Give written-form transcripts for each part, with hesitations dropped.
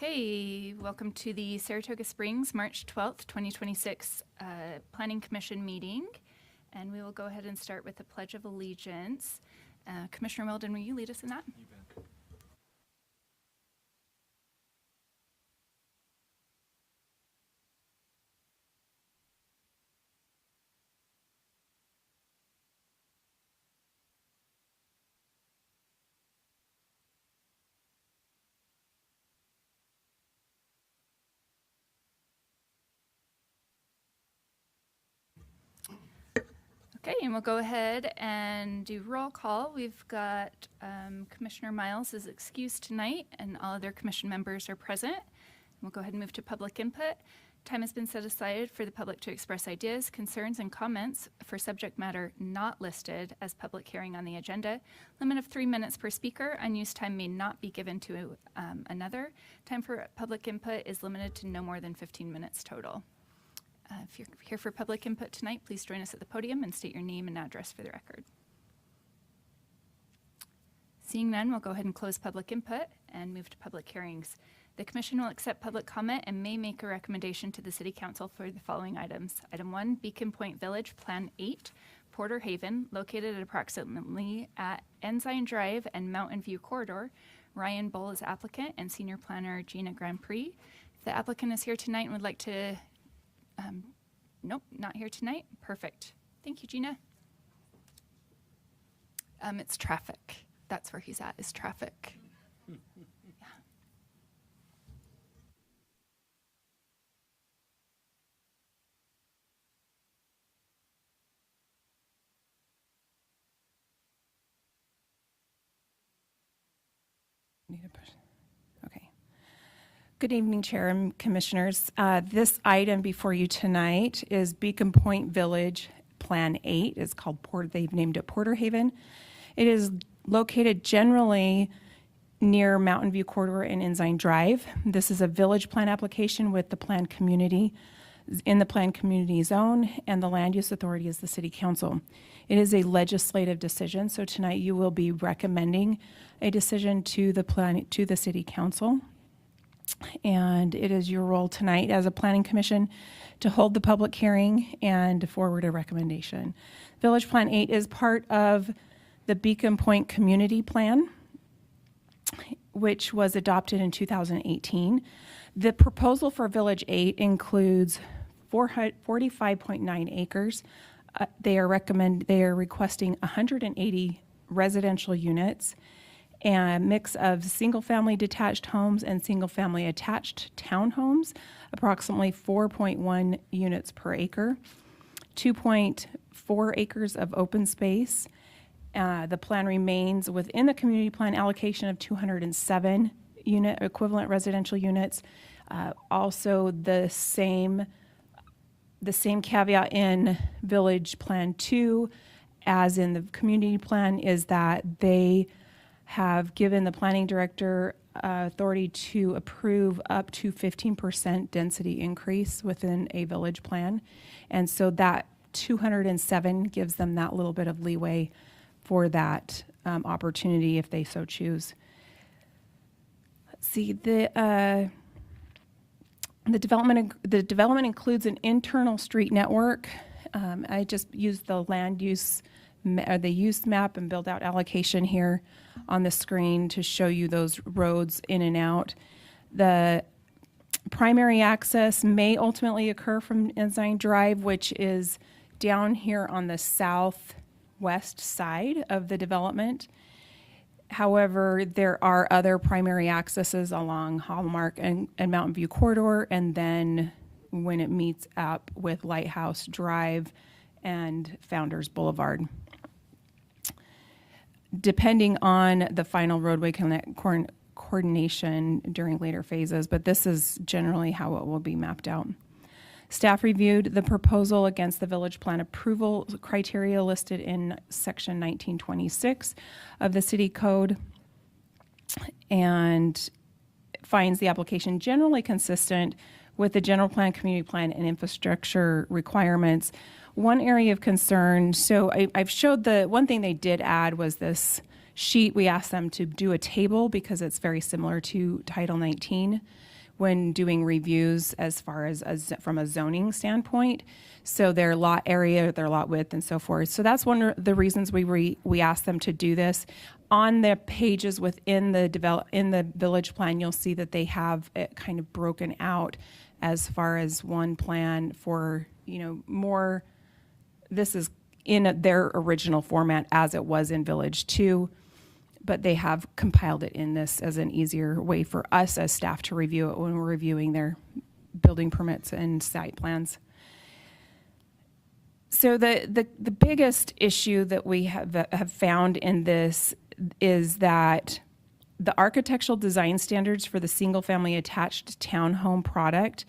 Okay, welcome to the Saratoga Springs, March 12th, 2026 Planning Commission meeting. And we will go ahead and start with the Pledge of Allegiance. Commissioner Weldon, will you lead us in that? You bet. Okay, and we'll go ahead and do roll call. We've got Commissioner Miles is excused tonight, and all other commission members are present. We'll go ahead and move to public input. Time has been set aside for the public to express ideas, concerns, and comments for subject matter not listed as public hearing on the agenda. Limit of 3 minutes per speaker. Unused time may not be given to another. Time for public input is limited to no more than 15 minutes total. If you're here for public input tonight, please join us at the podium and state your name and address for the record. Seeing none, we'll go ahead and close public input and move to public hearings. The Commission will accept public comment and may make a recommendation to the City Council for the following items. Item 1, Beacon Point Village, Plan 8, Porter Haven, located at approximately at Ensign Drive and Mountain View Corridor. Ryan Bull is applicant and Senior Planner Gina Grand Prix. If the applicant is here tonight and would like to nope, not here tonight. Perfect. Thank you, Gina. It's traffic. That's where he's at, is traffic. Yeah. Need a push. Okay. Good evening, Chair and Commissioners. This item before you tonight is Beacon Point Village Plan 8. It's called they've named it Porter Haven. It is located generally near Mountain View Corridor and Ensign Drive. This is a village plan application with the planned community in the planned community zone, and the land use authority is the City Council. It is a legislative decision, so tonight you will be recommending a decision to the City Council. And it is your role tonight as a planning commission to hold the public hearing and forward a recommendation. Village Plan 8 is part of the Beacon Point Community Plan, which was adopted in 2018. The proposal for Village 8 includes 45.9 acres. They are requesting 180 residential units, and a mix of single-family detached homes and single-family attached townhomes, approximately 4.1 units per acre, 2.4 acres of open space. The plan remains within the community plan allocation of 207 unit equivalent residential units. Also, the same caveat in Village Plan 2 as in the community plan is that they have given the planning director authority to approve up to 15% density increase within a village plan. And so that 207 gives them that little bit of leeway for that opportunity if they so choose. Let's see, the development includes an internal street network. I just used the land use or the use map and build out allocation here on the screen to show you those roads in and out. The primary access may ultimately occur from Ensign Drive, which is down here on the southwest side of the development. However, there are other primary accesses along Hallmark and Mountain View Corridor, and then when it meets up with Lighthouse Drive and Founders Boulevard. Depending on the final roadway coordination during later phases, but this is generally how it will be mapped out. Staff reviewed the proposal against the village plan approval criteria listed in section 1926 of the city code and finds the application generally consistent with the general plan, community plan, and infrastructure requirements. One area of concern, so I've showed the one thing they did add was this sheet, we asked them to do a table because it's very similar to Title 19 when doing reviews as far as from a zoning standpoint. So their lot area, their lot width, and so forth. So that's one of the reasons we asked them to do this. On the pages within the village plan, you'll see that they have it kind of broken out as far as one plan for, more. This is in their original format as it was in Village 2, but they have compiled it in this as an easier way for us as staff to review it when we're reviewing their building permits and site plans. So the biggest issue that we have found in this is that the architectural design standards for the single-family attached townhome product,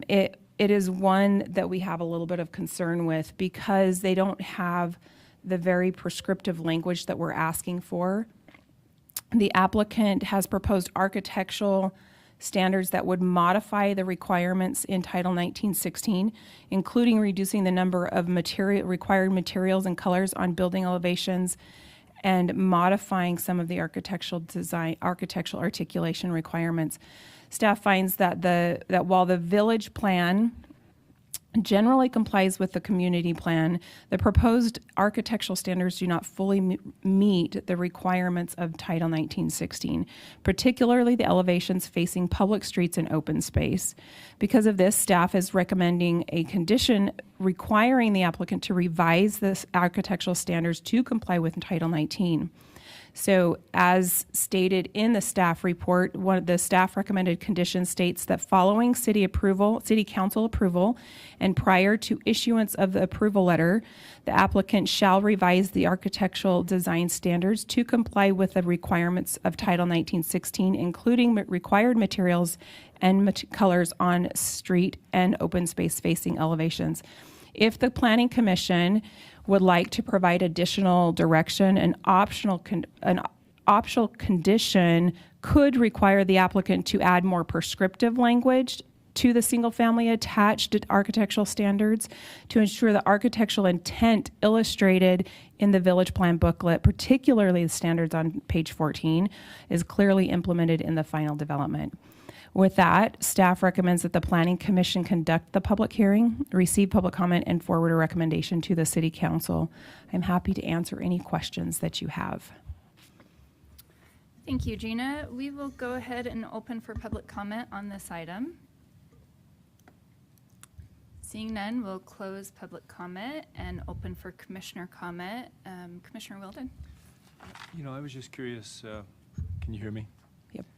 it is one that we have a little bit of concern with because they don't have the very prescriptive language that we're asking for. The applicant has proposed architectural standards that would modify the requirements in Title 1916, including reducing the number of required materials and colors on building elevations and modifying some of the architectural articulation requirements. Staff finds that while the village plan generally complies with the community plan, the proposed architectural standards do not fully meet the requirements of Title 1916, particularly the elevations facing public streets and open space. Because of this, staff is recommending a condition requiring the applicant to revise the architectural standards to comply with Title 19. So as stated in the staff report, one of the staff recommended conditions states that following city council approval, and prior to issuance of the approval letter, the applicant shall revise the architectural design standards to comply with the requirements of Title 1916, including required materials and colors on street and open space facing elevations. If the Planning Commission would like to provide additional direction, an optional condition could require the applicant to add more prescriptive language to the single-family attached architectural standards to ensure the architectural intent illustrated in the village plan booklet, particularly the standards on page 14, is clearly implemented in the final development. With that, staff recommends that the Planning Commission conduct the public hearing, receive public comment, and forward a recommendation to the City Council. I'm happy to answer any questions that you have. Thank you, Gina. We will go ahead and open for public comment on this item. Seeing none, we'll close public comment and open for commissioner comment. Commissioner Wilden. I was just curious, can you hear me?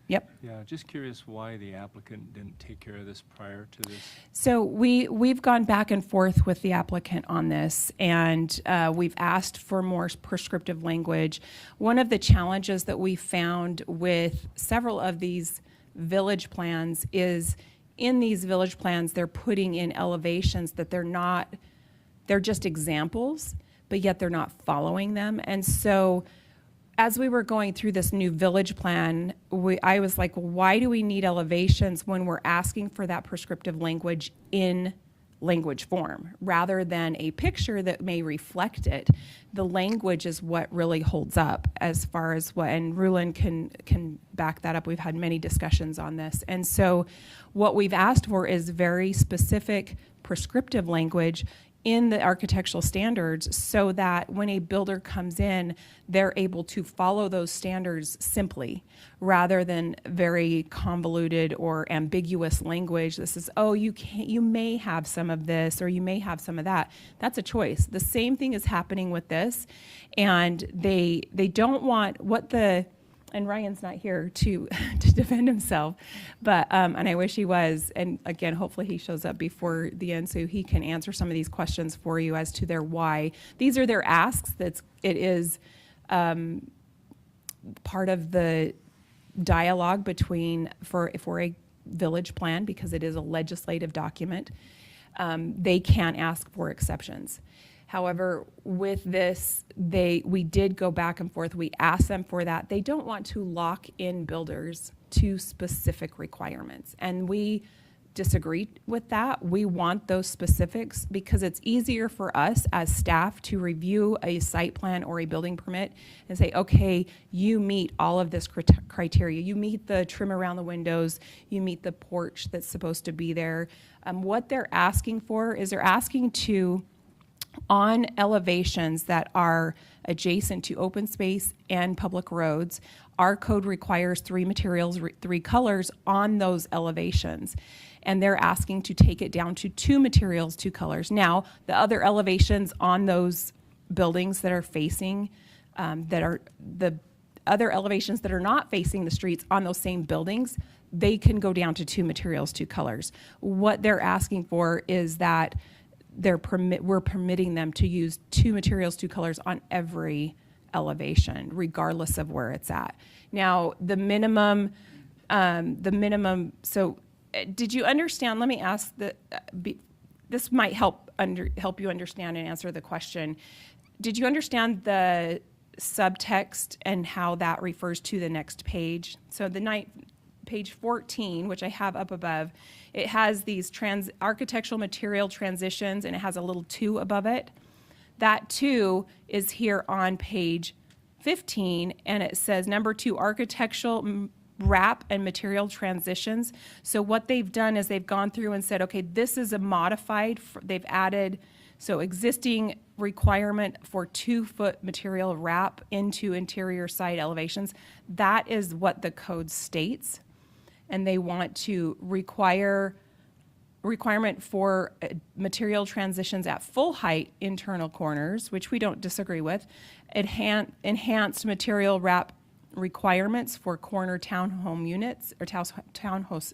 Yep. Yeah, just curious why the applicant didn't take care of this prior to this. So we've gone back and forth with the applicant on this, and we've asked for more prescriptive language. One of the challenges that we found with several of these village plans is in these village plans, they're putting in elevations that they're just examples, but yet they're not following them. And so as we were going through this new village plan, I was like, well, why do we need elevations when we're asking for that prescriptive language in language form rather than a picture that may reflect it? The language is what really holds up as far as what, and Rulon can back that up. We've had many discussions on this. And so what we've asked for is very specific prescriptive language in the architectural standards so that when a builder comes in, they're able to follow those standards simply rather than very convoluted or ambiguous language. This is, you may have some of this or you may have some of that. That's a choice. The same thing is happening with this, and they don't want and Ryan's not here to defend himself, but and I wish he was. And again, hopefully he shows up before the end so he can answer some of these questions for you as to their why. These are their asks. It is part of the dialogue between for a village plan because it is a legislative document. They can ask for exceptions. However, with this, we did go back and forth. We asked them for that. They don't want to lock in builders to specific requirements. And we disagree with that. We want those specifics because it's easier for us as staff to review a site plan or a building permit and say, okay, you meet all of this criteria. You meet the trim around the windows, you meet the porch that's supposed to be there. What they're asking for is they're asking to, on elevations that are adjacent to open space and public roads, our code requires 3 materials, 3 colors on those elevations. And they're asking to take it down to 2 materials, 2 colors. Now, the other elevations on those buildings that are facing, that are the other elevations that are not facing the streets on those same buildings, they can go down to 2 materials, 2 colors. What they're asking for is that we're permitting them to use 2 materials, 2 colors on every elevation, regardless of where it's at. Now, the minimum, so did you understand? Let me ask this might help you understand and answer the question. Did you understand the subtext and how that refers to the next page? So page 14, which I have up above, it has these architectural material transitions, and it has a little 2 above it. That 2 is here on page 15, and it says number 2, architectural wrap and material transitions. So what they've done is they've gone through and said, okay, this is a modified, they've added, so existing requirement for 2-foot material wrap into interior side elevations. That is what the code states. And they want to requirement for material transitions at full height internal corners, which we don't disagree with, enhanced material wrap requirements for corner townhome units or townhouse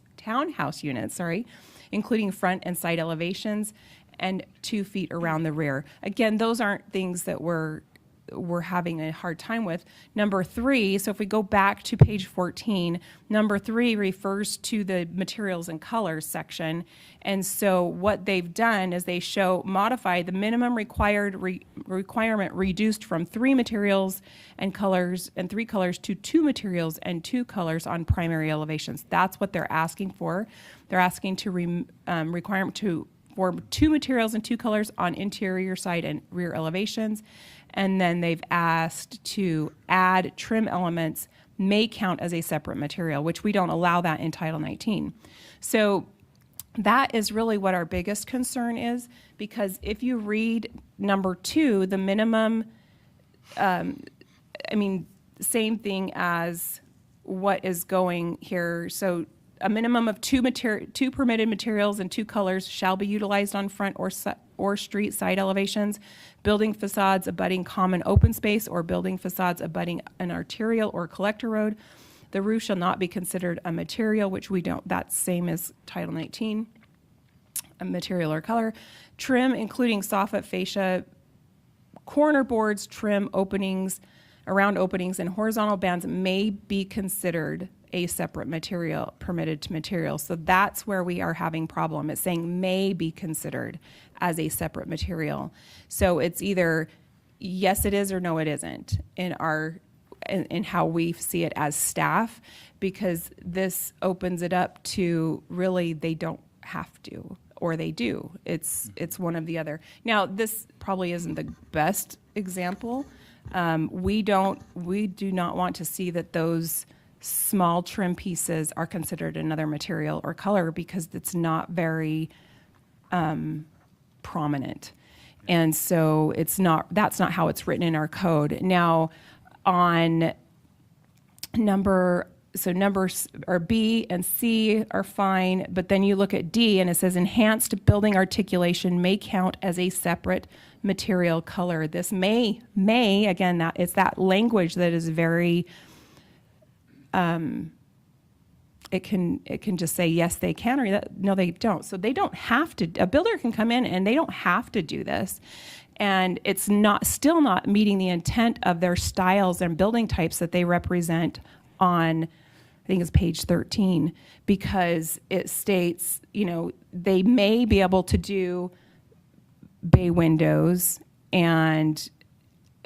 units, including front and side elevations, and 2 feet around the rear. Again, those aren't things that we're having a hard time with. Number 3, so if we go back to page 14, number 3 refers to the materials and colors section. And so what they've done is they modify the minimum required requirement reduced from 3 materials and colors and 3 colors to 2 materials and 2 colors on primary elevations. That's what they're asking for. They're asking to requirement for 2 materials and 2 colors on interior side and rear elevations. And then they've asked to add trim elements may count as a separate material, which we don't allow that in Title 19. So that is really what our biggest concern is, because if you read number 2, the minimum, same thing as what is going here. So a minimum of 2 permitted materials and 2 colors shall be utilized on front or street side elevations, building facades abutting common open space, or building facades abutting an arterial or collector road. The roof shall not be considered a material, which we don't, that's same as Title 19, a material or color. Trim, including soffit, fascia, corner boards, trim openings, around openings, and horizontal bands may be considered a separate material, permitted to material. So that's where we are having problem. It's saying may be considered as a separate material. So it's either yes it is or no it isn't in how we see it as staff, because this opens it up to really they don't have to, or they do. It's one of the other. Now this probably isn't the best example. We do not want to see that those small trim pieces are considered another material or color, because it's not very prominent. And so that's not how it's written in our code. Now on numbers or B and C are fine, but then you look at D and it says enhanced building articulation may count as a separate material color. This may again, it's that language that is very it can just say yes they can, or no they don't. So they don't have to. A builder can come in and they don't have to do this, and it's still not meeting the intent of their styles and building types that they represent on, I think it's page 13, because it states, they may be able to do bay windows and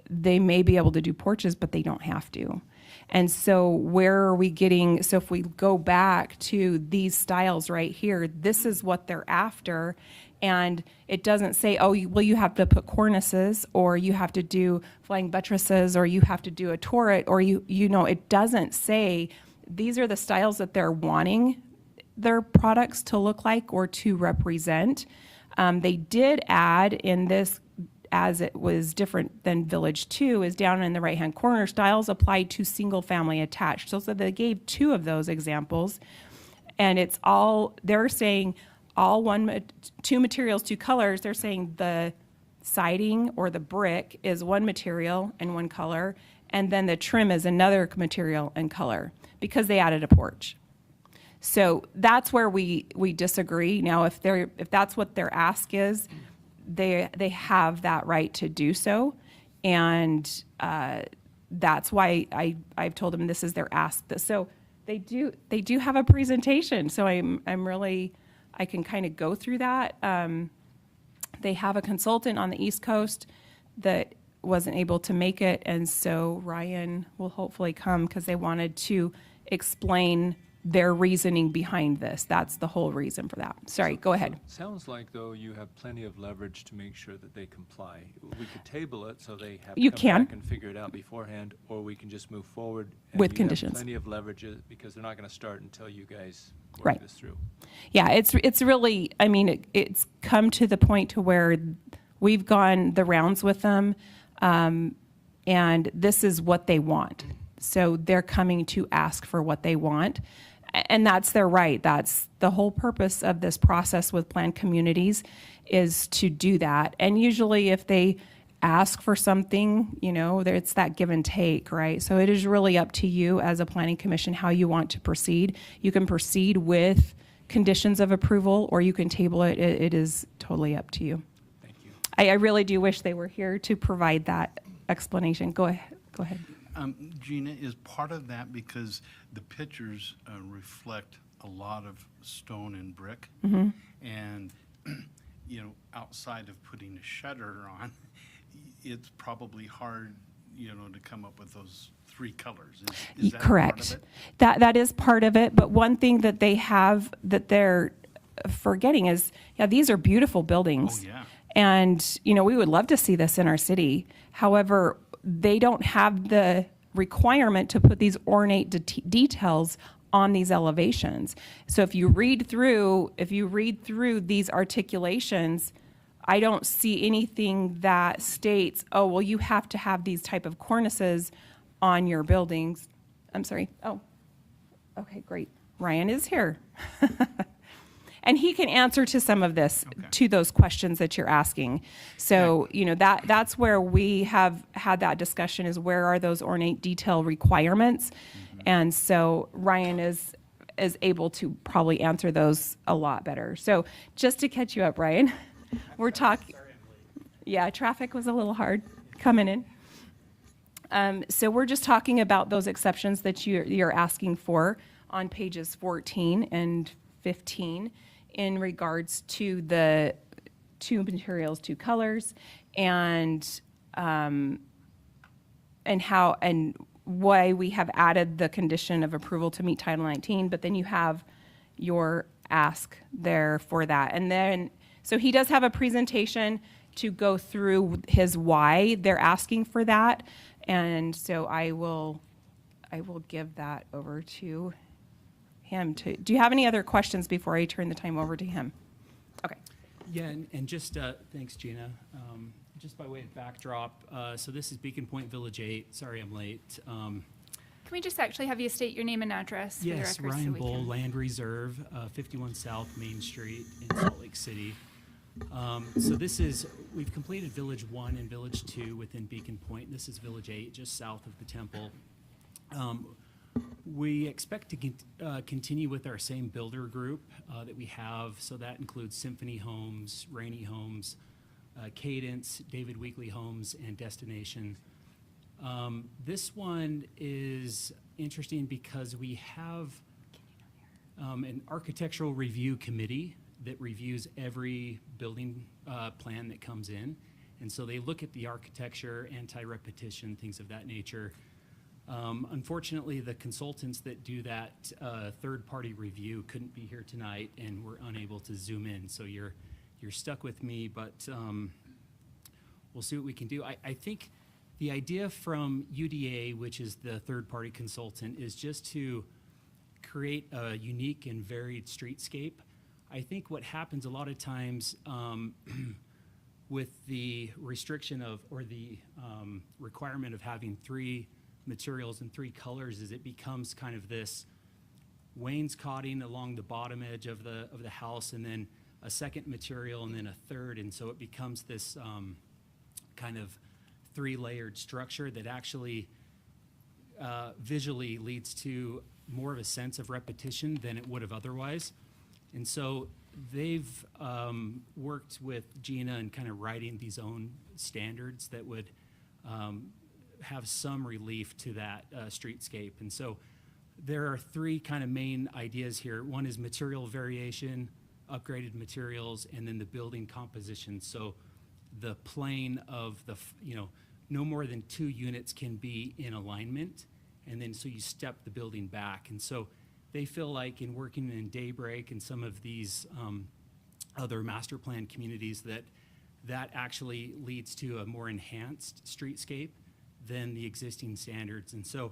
they may be able to do porches, but they don't have to. And so where are we getting, so if we go back to these styles right here, this is what they're after. And it doesn't say, oh, well, you have to put cornices, or you have to do flying buttresses, or you have to do a turret, or you know, it doesn't say these are the styles that they're wanting their products to look like or to represent. They did add in this, as it was different than Village 2, is down in the right-hand corner, styles applied to single-family attached. So they gave two of those examples, and it's all, they're saying all two materials, two colors. They're saying the siding or the brick is one material and one color, and then the trim is another material and color, because they added a porch. So that's where we disagree. Now, if that's what their ask is, they have that right to do so, and that's why I've told them this is their ask. So they do have a presentation. So I'm really, I can kind of go through that. They have a consultant on the East Coast that wasn't able to make it, and so Ryan will hopefully come because they wanted to explain their reasoning behind this. That's the whole reason for that. Sorry, go ahead. Sounds like, though, you have plenty of leverage to make sure that they comply. We could table it so they have You to come can. back and figure it out beforehand, or we can just move forward. And With you have conditions. plenty of leverage because they're not going to start until you guys work Right. this through. Yeah, it's really, I mean, it's come to the point to where we've gone the rounds with them, and this is what they want. So they're coming to ask for what they want, and that's their right. That's the whole purpose of this process with planned communities, is to do that. And usually if they ask for something, you know, it's that give and take, right? So it is really up to you as a planning commission how you want to proceed. You can proceed with conditions of approval, or you can table it. It is totally up to you. Thank you. I really do wish they were here to provide that explanation. Go ahead. Gina, is part of that because the pictures reflect a lot of stone and brick? And, you know, outside of putting a shutter on, it's probably hard, you know, to come up with those three colors. Is that Correct. part of it? That is part of it. But one thing that they have that they're forgetting is, yeah, these are beautiful buildings. Oh, yeah. And, you know, we would love to see this in our city. However, they don't have the requirement to put these ornate details on these elevations. So if you read through these articulations, I don't see anything that states, oh, well, you have to have these type of cornices on your buildings. I'm sorry. Oh, okay, great. Ryan is here. And he can answer to some of this, to those questions that you're asking. So, you know, that's where we have had that discussion, is where are those ornate detail requirements? And so Ryan is able to probably answer those a lot better. So just to catch you up, Ryan, we're talking, yeah, traffic was a little hard coming in. So we're just talking about those exceptions that you're asking for on pages 14 and 15 in regards to the two materials, two colors, and how and why we have added the condition of approval to meet Title 19, but then you have your ask there for that. And then, so he does have a presentation to go through his why they're asking for that. And so I will give that over to him. Do you have any other questions before I turn the time over to him? Okay. Yeah, and just, thanks, Gina. Just by way of backdrop, so this is Beacon Point Village 8. Sorry I'm late. Can we just actually have you state your name and address for the Yes, record? Ryan we Bull, can- Land Reserve, 51 South Main Street in Salt Lake City. So this is, we've completed Village 1 and Village 2 within Beacon Point. This is Village 8, just south of the temple. We expect to continue with our same builder group that we have. So that includes Symphony Homes, Rainey Homes, Cadence, David Weekley Homes, and Destination. This one is interesting because we have an architectural review committee that reviews every building plan that comes in. And so they look at the architecture, anti-repetition, things of that nature. Unfortunately, the consultants that do that third-party review couldn't be here tonight and were unable to zoom in. So you're stuck with me, but we'll see what we can do. I think the idea from UDA, which is the third-party consultant, is just to create a unique and varied streetscape. I think what happens a lot of times with the restriction of, or the requirement of having 3 materials and 3 colors is it becomes kind of this wainscoting along the bottom edge of the house, and then a second material, and then a third, and so it becomes this kind of 3-layered structure that actually visually leads to more of a sense of repetition than it would have otherwise. And so they've worked with Gina and kind of writing these own standards that would have some relief to that streetscape. And so there are 3 kind of main ideas here. One is material variation, upgraded materials, and then the building composition. So the plane of the, no more than 2 units can be in alignment, and then so you step the building back. And so they feel like in working in Daybreak and some of these other master plan communities that actually leads to a more enhanced streetscape than the existing standards. And so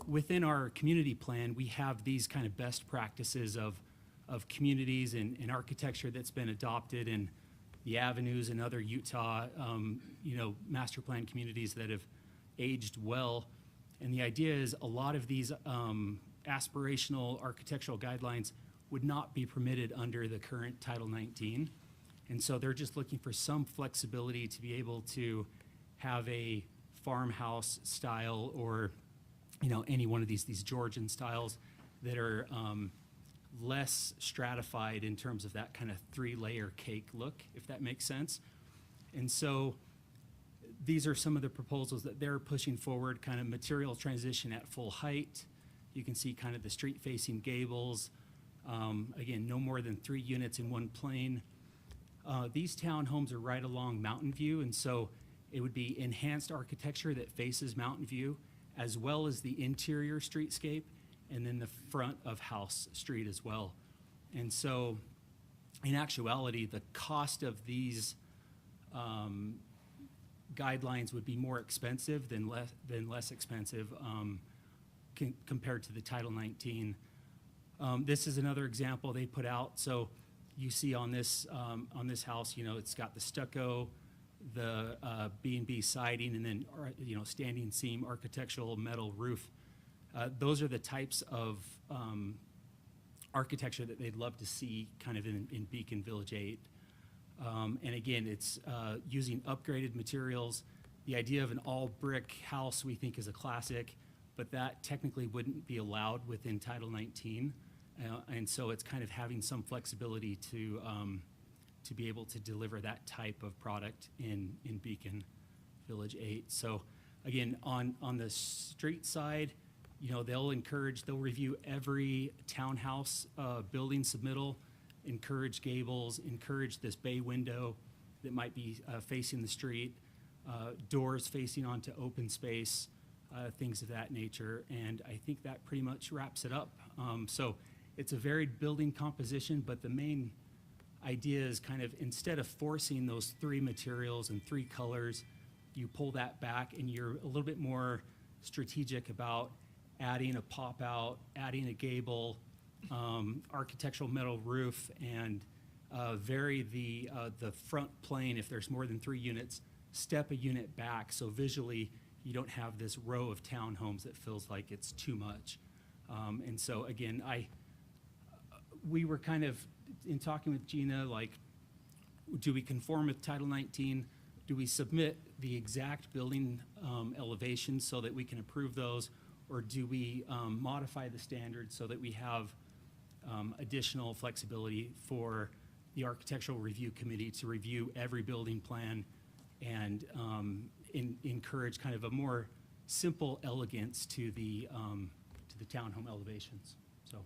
within our community plan, we have these kind of best practices of communities and architecture that's been adopted in the avenues and other Utah, master plan communities that have aged well. And the idea is a lot of these aspirational architectural guidelines would not be permitted under the current Title 19. And so they're just looking for some flexibility to be able to have a farmhouse style or, any one of these Georgian styles that are less stratified in terms of that kind of 3-layer cake look, if that makes sense. And so these are some of the proposals that they're pushing forward, kind of material transition at full height. You can see kind of the street-facing gables. Again, no more than 3 units in one plane. These townhomes are right along Mountain View, and so it would be enhanced architecture that faces Mountain View, as well as the interior streetscape, and then the front of House Street as well. And so, in actuality, the cost of these guidelines would be more expensive than less expensive compared to the Title 19. This is another example they put out. So you see on this house, it's got the stucco, the B&B siding, and then standing seam architectural metal roof. Those are the types of architecture that they'd love to see kind of in Beacon Village 8. And again, it's using upgraded materials. The idea of an all-brick house we think is a classic, but that technically wouldn't be allowed within Title 19. And so it's kind of having some flexibility to be able to deliver that type of product in Beacon Village 8. So again, on the street side, they'll review every townhouse building submittal, encourage gables, encourage this bay window that might be facing the street, doors facing onto open space, things of that nature. And I think that pretty much wraps it up. So it's a varied building composition, but the main idea is kind of instead of forcing those 3 materials and 3 colors, you pull that back and you're a little bit more strategic about adding a pop out, adding a gable, architectural metal roof, and vary the front plane. If there's more than 3 units, step a unit back so visually you don't have this row of townhomes that feels like it's too much. And so again, we were kind of in talking with Gina, like, do we conform with Title 19? Do we submit the exact building elevations so that we can approve those? Or do we modify the standards so that we have additional flexibility for the Architectural Review Committee to review every building plan and encourage kind of a more simple elegance to the townhome elevations? So.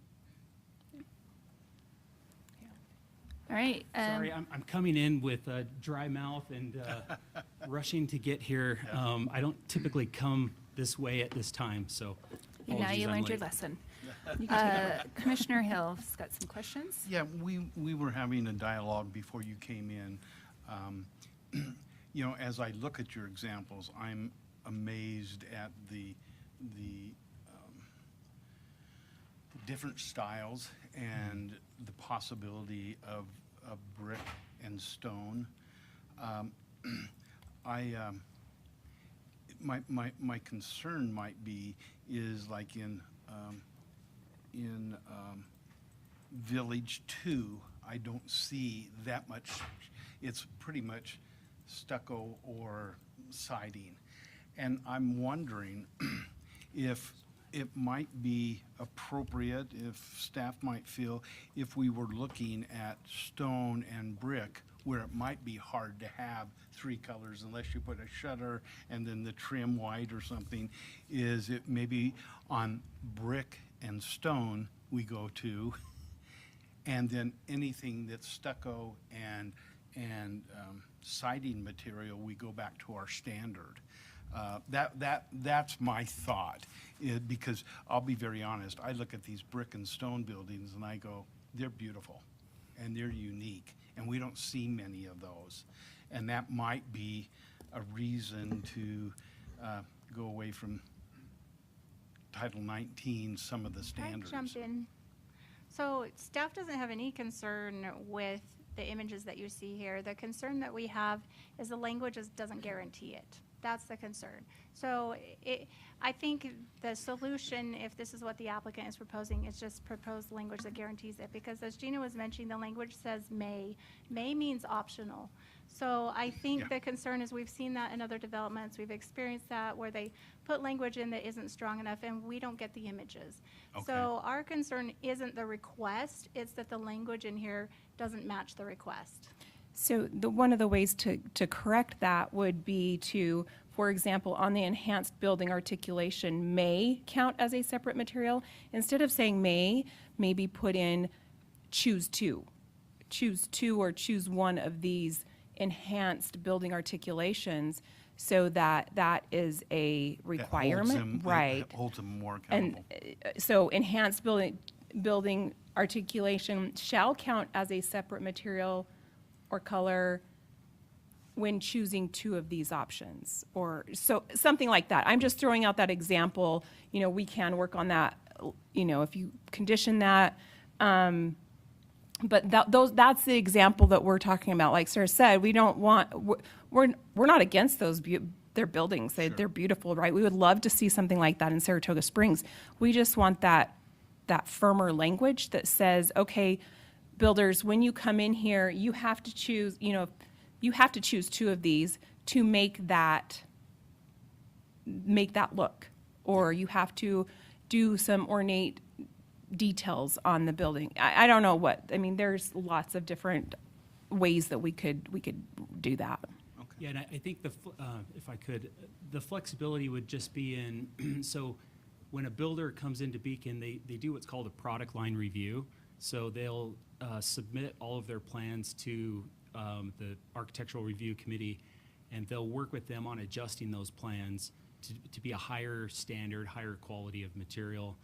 All right. Sorry, I'm coming in with a dry mouth and rushing to get here. I don't typically come this way at this time, so. Now apologies you I'm learned your late. lesson. Commissioner Hill's got some questions. Yeah, we were having a dialogue before you came in. You know, as I look at your examples, I'm amazed at the different styles and the possibility of brick and stone. My concern might be is like in Village 2, I don't see that much. It's pretty much stucco or siding. And I'm wondering if it might be appropriate, if staff might feel, if we were looking at stone and brick, where it might be hard to have three colors unless you put a shutter and then the trim white or something, is it maybe on brick and stone we go to, and then anything that's stucco and siding material, we go back to our standard. That's my thought, because I'll be very honest, I look at these brick and stone buildings and I go, they're beautiful and they're unique, and we don't see many of those. And that might be a reason to go away from Title 19, some of the standards. Can I jump in? So staff doesn't have any concern with the images that you see here. The concern that we have is the language doesn't guarantee it. That's the concern. So I think the solution, if this is what the applicant is proposing, is just propose language that guarantees it. Because as Gina was mentioning, the language says may. May means optional. So I think Yeah. the concern is we've seen that in other developments. We've experienced that where they put language in that isn't strong enough and we don't get the images. Okay. So our concern isn't the request, it's that the language in here doesn't match the request. So one of the ways to correct that would be to, for example, on the enhanced building articulation, may count as a separate material. Instead of saying may, maybe put in choose two. Choose two or choose one of these enhanced building articulations so that that is a That holds requirement. them- Right. that holds them more And accountable. so enhanced building articulation shall count as a separate material or color when choosing two of these options, or so, something like that. I'm just throwing out that example, you know, we can work on that, you know, if you condition that. But that's the example that we're talking about. Like Sarah said, we don't want, we're not against those, their buildings. They're beautiful, right? We would love to see something like that in Saratoga Springs. We just want that firmer language that says, okay, builders, when you come in here, you have to choose, you know, you have to choose two of these to make that look. Or you have to do some ornate details on the building. I don't know what, I mean, there's lots of different ways that we could do that. Yeah, and I think if I could, the flexibility would just be in, so when a builder comes into Beacon, they do what's called a product line review. So they'll submit all of their plans to the Architectural Review Committee, and they'll work with them on adjusting those plans to be a higher standard, higher quality of material.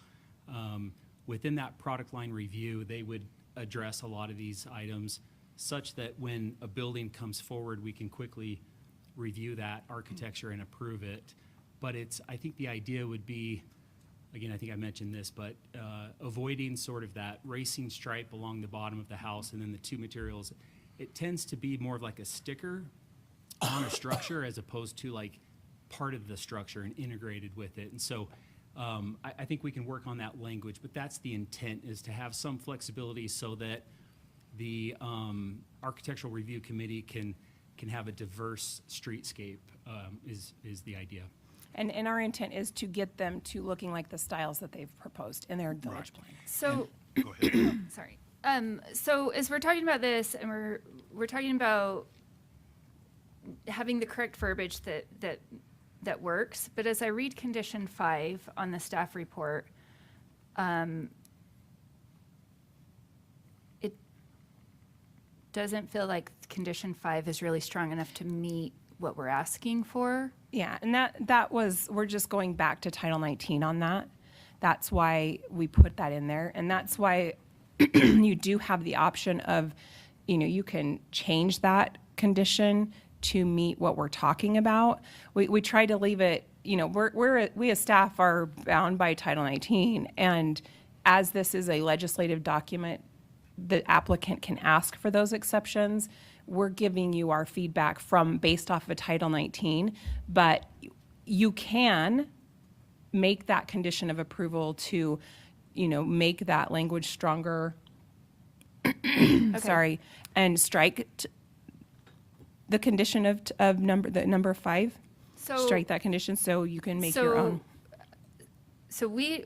Within that product line review, they would address a lot of these items such that when a building comes forward, we can quickly review that architecture and approve it. But I think the idea would be, again, I think I mentioned this, but avoiding sort of that racing stripe along the bottom of the house and then the two materials. It tends to be more of like a sticker on a structure as opposed to like part of the structure and integrated with it. And so I think we can work on that language, but that's the intent, is to have some flexibility so that the Architectural Review Committee can have a diverse streetscape, is the idea. And our intent is to get them to looking like the styles that they've proposed in their village plan. So, Go ahead. sorry. So as we're talking about this, and we're talking about having the correct verbiage that works, but as I read condition 5 on the staff report, it doesn't feel like condition 5 is really strong enough to meet what we're asking for Yeah, and that was, we're just going back to Title 19 on that. That's why we put that in there, and that's why you do have the option of, you can change that condition to meet what we're talking about. We try to leave it, we as staff are bound by Title 19, and as this is a legislative document, the applicant can ask for those exceptions. We're giving you our feedback based off of Title 19, but you can make that condition of approval to, make that language stronger. Sorry, and strike the condition of number 5. So- Strike that condition so you can make your own. So we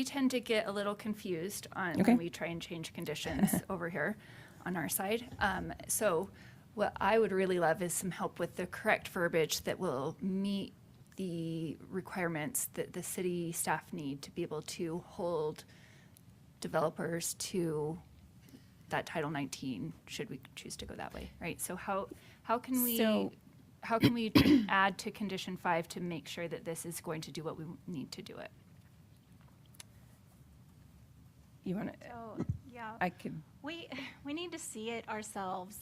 tend to get a little confused on Okay. when we try and change conditions over here on our side. So what I would really love is some help with the correct verbiage that will meet the requirements that the city staff need to be able to hold developers to that Title 19, should we choose to go that way, right? So how can we So- how can we add to condition 5 to make sure that this is going to do what we need to do it? You want to, So, yeah. I could, We need to see it ourselves.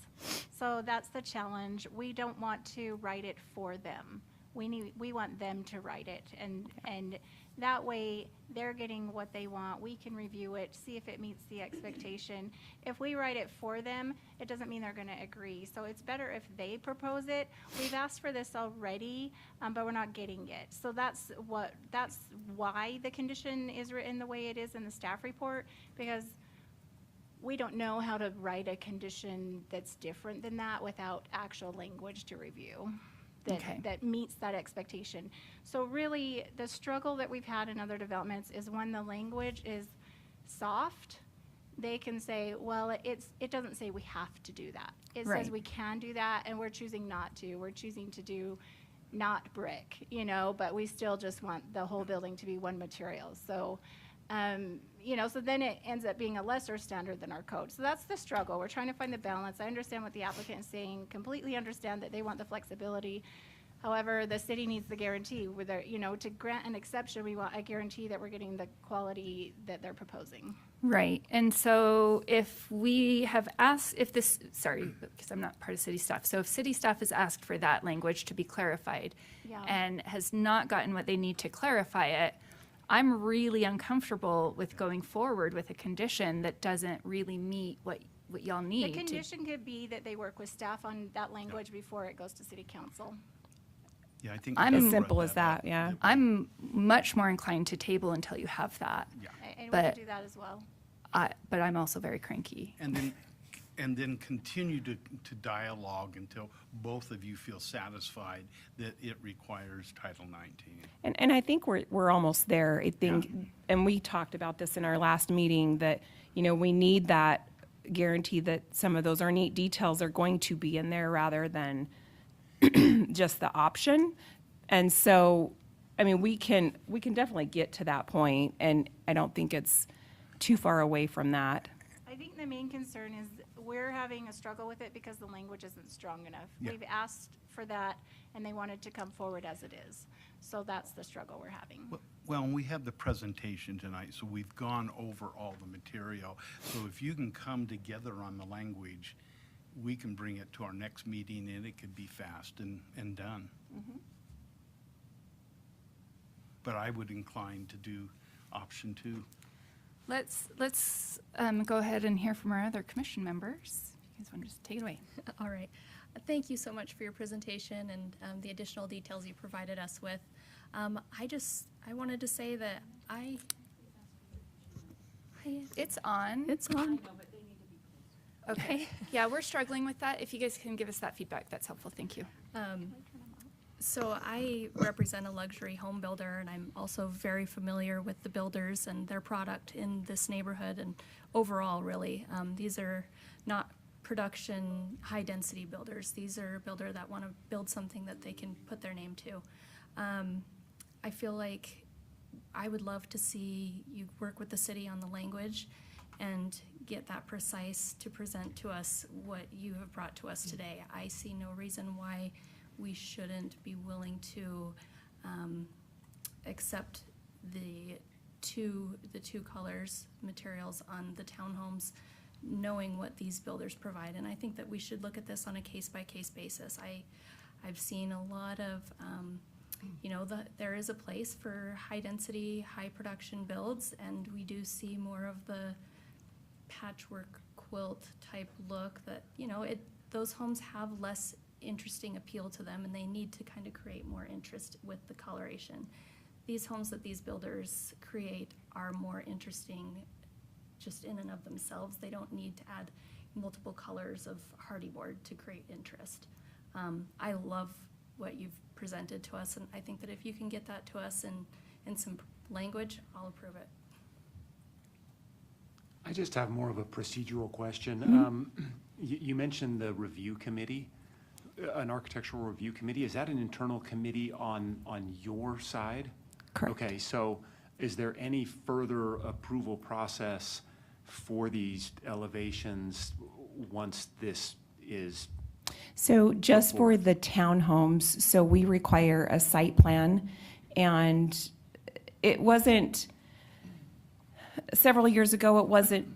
So that's the challenge. We don't want to write it for them. We want them to write it, and that way they're getting what they want. We can review it, see if it meets the expectation. If we write it for them, it doesn't mean they're going to agree. So it's better if they propose it. We've asked for this already, but we're not getting it. So that's why the condition is written the way it is in the staff report, because we don't know how to write a condition that's different than that without actual language to review Okay. that meets that expectation. So really, the struggle that we've had in other developments is when the language is soft, they can say, well, it doesn't say we have to do that. It Right. says we can do that, and we're choosing not to. We're choosing to do not brick, but we still just want the whole building to be one material. So, so then it ends up being a lesser standard than our code. So that's the struggle. We're trying to find the balance. I understand what the applicant is saying, completely understand that they want the flexibility. However, the city needs the guarantee whether, to grant an exception, we want a guarantee that we're getting the quality that they're proposing. Right. And so if we have asked, sorry, because I'm not part of city staff. So if city staff has asked for that language to be clarified Yeah. and has not gotten what they need to clarify it, I'm really uncomfortable with going forward with a condition that doesn't really meet what y'all The need. to- condition could be that they work with staff on that language before it goes to city council. Yeah, I think. I'm- we as brought simple as up. that, yeah. I'm much more inclined to table until you have that. Yeah. And we But- can do that as well. But I'm also very cranky. And then continue to dialogue until both of you feel satisfied that it requires Title 19. and I think we're almost there. I think, and we talked about this in our last meeting, that, we need that guarantee that some of those ornate details are going to be in there rather than just the option. And so, I mean, we can definitely get to that point, and I don't think it's too far away from that. I think the main concern is we're having a struggle with it because the language isn't strong enough. Yeah. We've asked for that, and they wanted to come forward as it is. So that's the struggle we're having. Well, and we have the presentation tonight, so we've gone over all the material. So if you can come together on the language, we can bring it to our next meeting, and it could be fast and done. But I would incline to do option 2. Let's go ahead and hear from our other commission members. You guys want to just take it away? All right. Thank you so much for your presentation and the additional details you provided us with. I wanted to say that It's on. it's on. Okay. Yeah, we're struggling with that. If you guys can give us that feedback, that's helpful. Thank you. So I represent a luxury home builder, and I'm also very familiar with the builders and their product in this neighborhood and overall, really. These are not production, high-density builders. These are a builder that want to build something that they can put their name to. I feel like I would love to see you work with the city on the language and get that precise to present to us what you have brought to us today. I see no reason why we shouldn't be willing to accept the two colors, materials on the townhomes, knowing what these builders provide. And I think that we should look at this on a case-by-case basis. I've seen a lot of, there is a place for high-density, high-production builds, and we do see more of the patchwork quilt type look that, those homes have less interesting appeal to them, and they need to kind of create more interest with the coloration. These homes that these builders create are more interesting just in and of themselves. They don't need to add multiple colors of hardy board to create interest. I love what you've presented to us, and I think that if you can get that to us in some language, I'll approve it. I just have more of a procedural question. You mentioned the review committee, an architectural review committee. Is that an internal committee on your side? Correct. Okay, so is there any further approval process for these elevations once this is? So just for the townhomes, so we require a site plan, and it wasn't, several years ago, it wasn't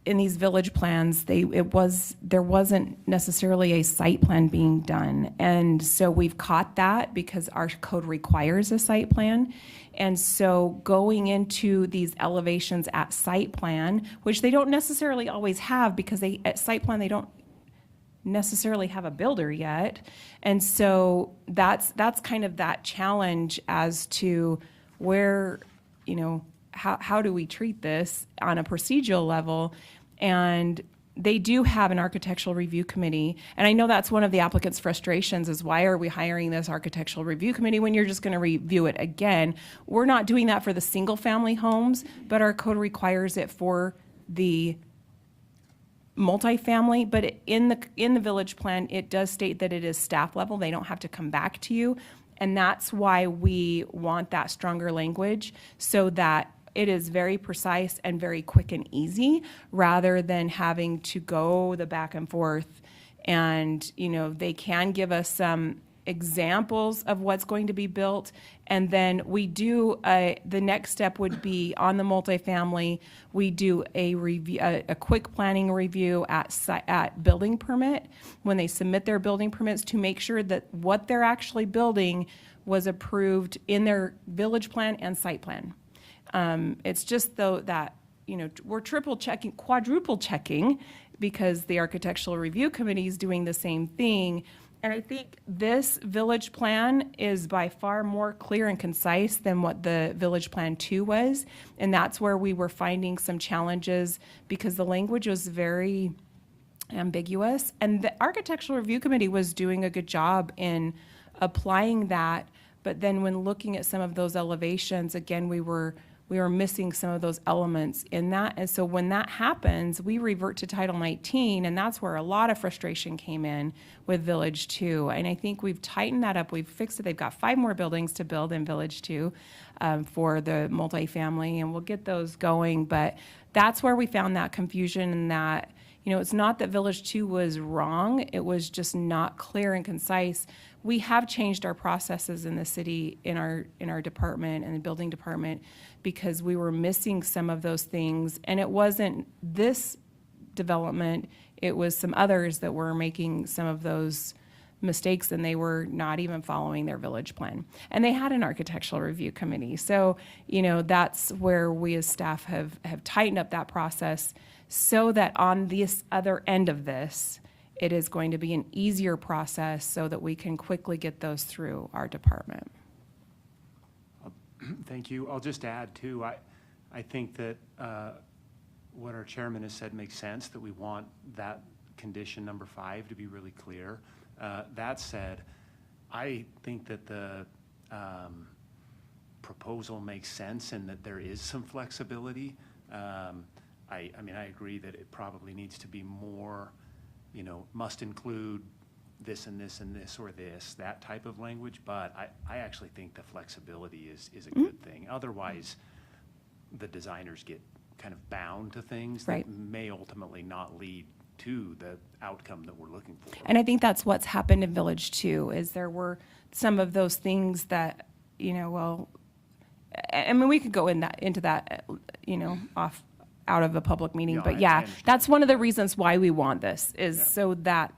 in these village plans, there wasn't necessarily a site plan being done. And so we've caught that because our code requires a site plan. And so going into these elevations at site plan, which they don't necessarily always have because at site plan, they don't necessarily have a builder yet. And so that's kind of that challenge as to where, how do we treat this on a procedural level? And they do have an architectural review committee. And I know that's one of the applicants' frustrations is why are we hiring this architectural review committee when you're just going to review it again? We're not doing that for the single family homes, but our code requires it for the multifamily. But in the village plan, it does state that it is staff level. They don't have to come back to you. And that's why we want that stronger language so that it is very precise and very quick and easy rather than having to go the back and forth. And, they can give us some examples of what's going to be built. And then we do, the next step would be on the multifamily, we do a review, a quick planning review at building permit when they submit their building permits to make sure that what they're actually building was approved in their village plan and site plan. It's just though that, we're triple checking, quadruple checking because the architectural review committee is doing the same thing. And I think this village plan is by far more clear and concise than what the village plan 2 was. And that's where we were finding some challenges because the language was very ambiguous. And the architectural review committee was doing a good job in applying that. But then when looking at some of those elevations, again, we were missing some of those elements in that. And so when that happens, we revert to Title 19, and that's where a lot of frustration came in with Village 2. And I think we've tightened that up. We've fixed it. They've got 5 more buildings to build in Village 2 for the multifamily, and we'll get those going. But that's where we found that confusion and that, it's not that Village 2 was wrong. It was just not clear and concise. We have changed our processes in the city, in our department and the building department, because we were missing some of those things. And it wasn't this development, it was some others that were making some of those mistakes, and they were not even following their village plan. And they had an architectural review committee. So, that's where we as staff have tightened up that process so that on this other end of this, it is going to be an easier process so that we can quickly get those through our department. Thank you. I'll just add too, I think that what our chairman has said makes sense, that we want that condition number 5 to be really clear. That said, I think that the proposal makes sense and that there is some flexibility. I agree that it probably needs to be more, must include this and this and this or this, that type of language. But I actually think the flexibility is a good thing. Otherwise, the designers get kind of bound to things Right. that may ultimately not lead to the outcome that we're looking for. And I think that's what's happened in Village Two, is there were some of those things that, I mean, we could go into that, out of a public meeting, Yeah, but I yeah, understand. that's one of the reasons why we want this, is Yeah. so that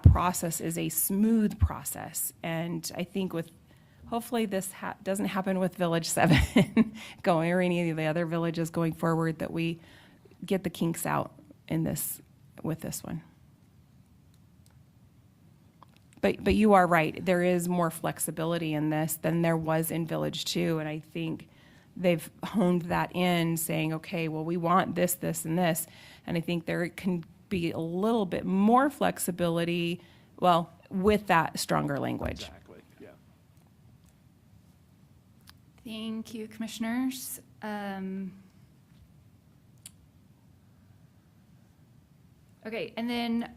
process is a smooth process. And I think hopefully this doesn't happen with Village 7 going, or any of the other villages going forward, that we get the kinks out with this one. But you are right, there is more flexibility in this than there was in Village 2, and I think they've honed that in, saying, okay, well, we want this, this, and this, and I think there can be a little bit more flexibility, well, with that stronger language. Exactly, yeah. Thank you, commissioners. Okay, and then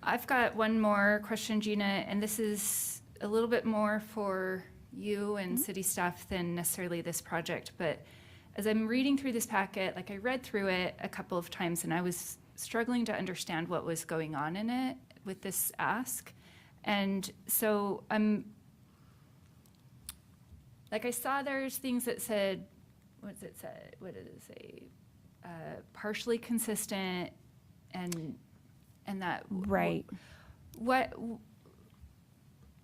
I've got one more question, Gina, and this is a little bit more for you and city staff than necessarily this project, but as I'm reading through this packet, like I read through it a couple of times and I was struggling to understand what was going on in it with this ask. And so I saw there's things that said, what did it say? Partially consistent and that. Right.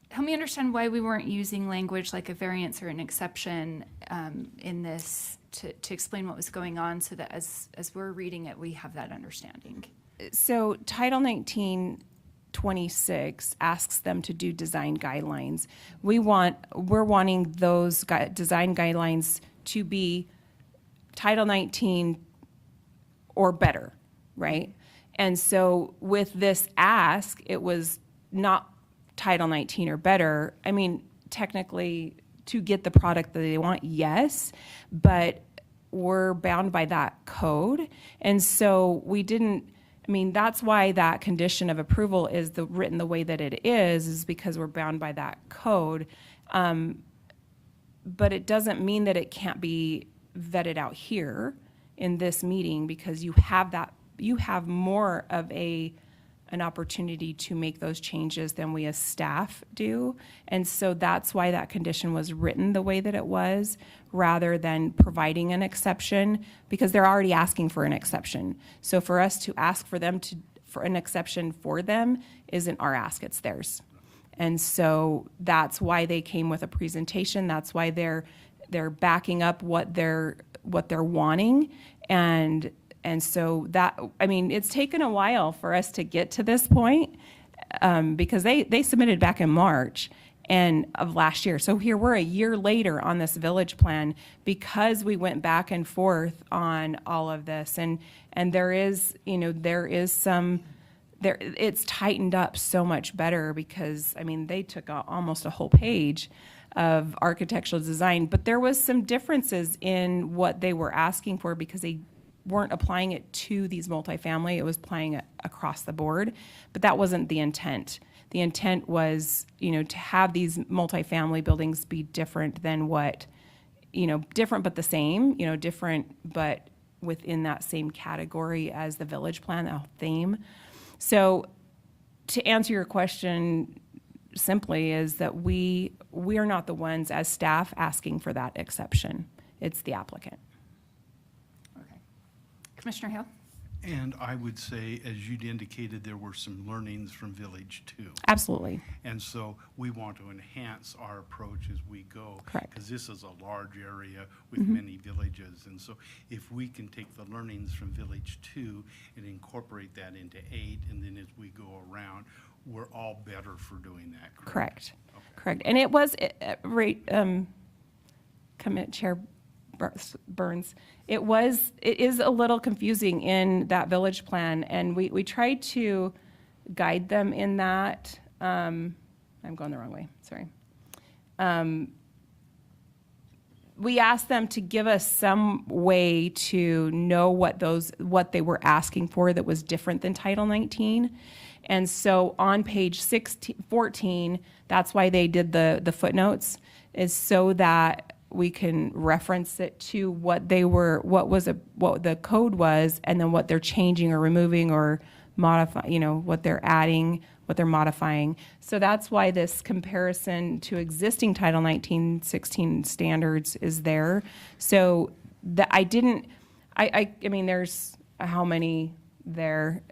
Help me understand why we weren't using language like a variance or an exception in this to explain what was going on, so that as we're reading it, we have that understanding. So Title 1926 asks them to do design guidelines. We're wanting those design guidelines to be Title 19 or better, right? And so with this ask, it was not Title 19 or better. I mean, technically, to get the product that they want, yes, but we're bound by that code. And so we didn't, I mean, that's why that condition of approval is written the way that it is because we're bound by that code. But it doesn't mean that it can't be vetted out here in this meeting, because you have more of an opportunity to make those changes than we as staff do. And so that's why that condition was written the way that it was, rather than providing an exception, because they're already asking for an exception. So for us to ask for them for an exception for them isn't our ask, it's theirs. And so that's why they came with a presentation. That's why they're backing up what they're wanting. And so that, I mean, it's taken a while for us to get to this point, because they submitted back in March of last year. So here we're a year later on this village plan, because we went back and forth on all of this. And there is some, it's tightened up so much better, because, I mean, they took almost a whole page of architectural design, but there was some differences in what they were asking for, because they weren't applying it to these multifamily, it was applying it across the board. But that wasn't the intent. The intent was, to have these multifamily buildings be different than different but the same, different but within that same category as the village plan, the theme. So to answer your question simply, is that we are not the ones as staff asking for that exception. It's the applicant. Okay. Commissioner Hale? And I would say, as you'd indicated, there were some learnings from Village 2. Absolutely. And so we want to enhance our approach as we go. Correct. Because this is a large area with many villages. And so if we can take the learnings from Village 2 and incorporate that into 8, and then as we go around, we're all better for doing that, correct? Correct. And it was, Chair Burns, it is a little confusing in that village plan, and we tried to guide them in that. I'm going the wrong way, sorry. We asked them to give us some way to know what they were asking for that was different than Title 19. And so on page 14, that's why they did the footnotes, is so that we can reference it to what the code was, and then what they're changing or removing or modify, what they're adding, what they're modifying. So that's why this comparison to existing Title 1916 standards is there. So I mean, there's how many there?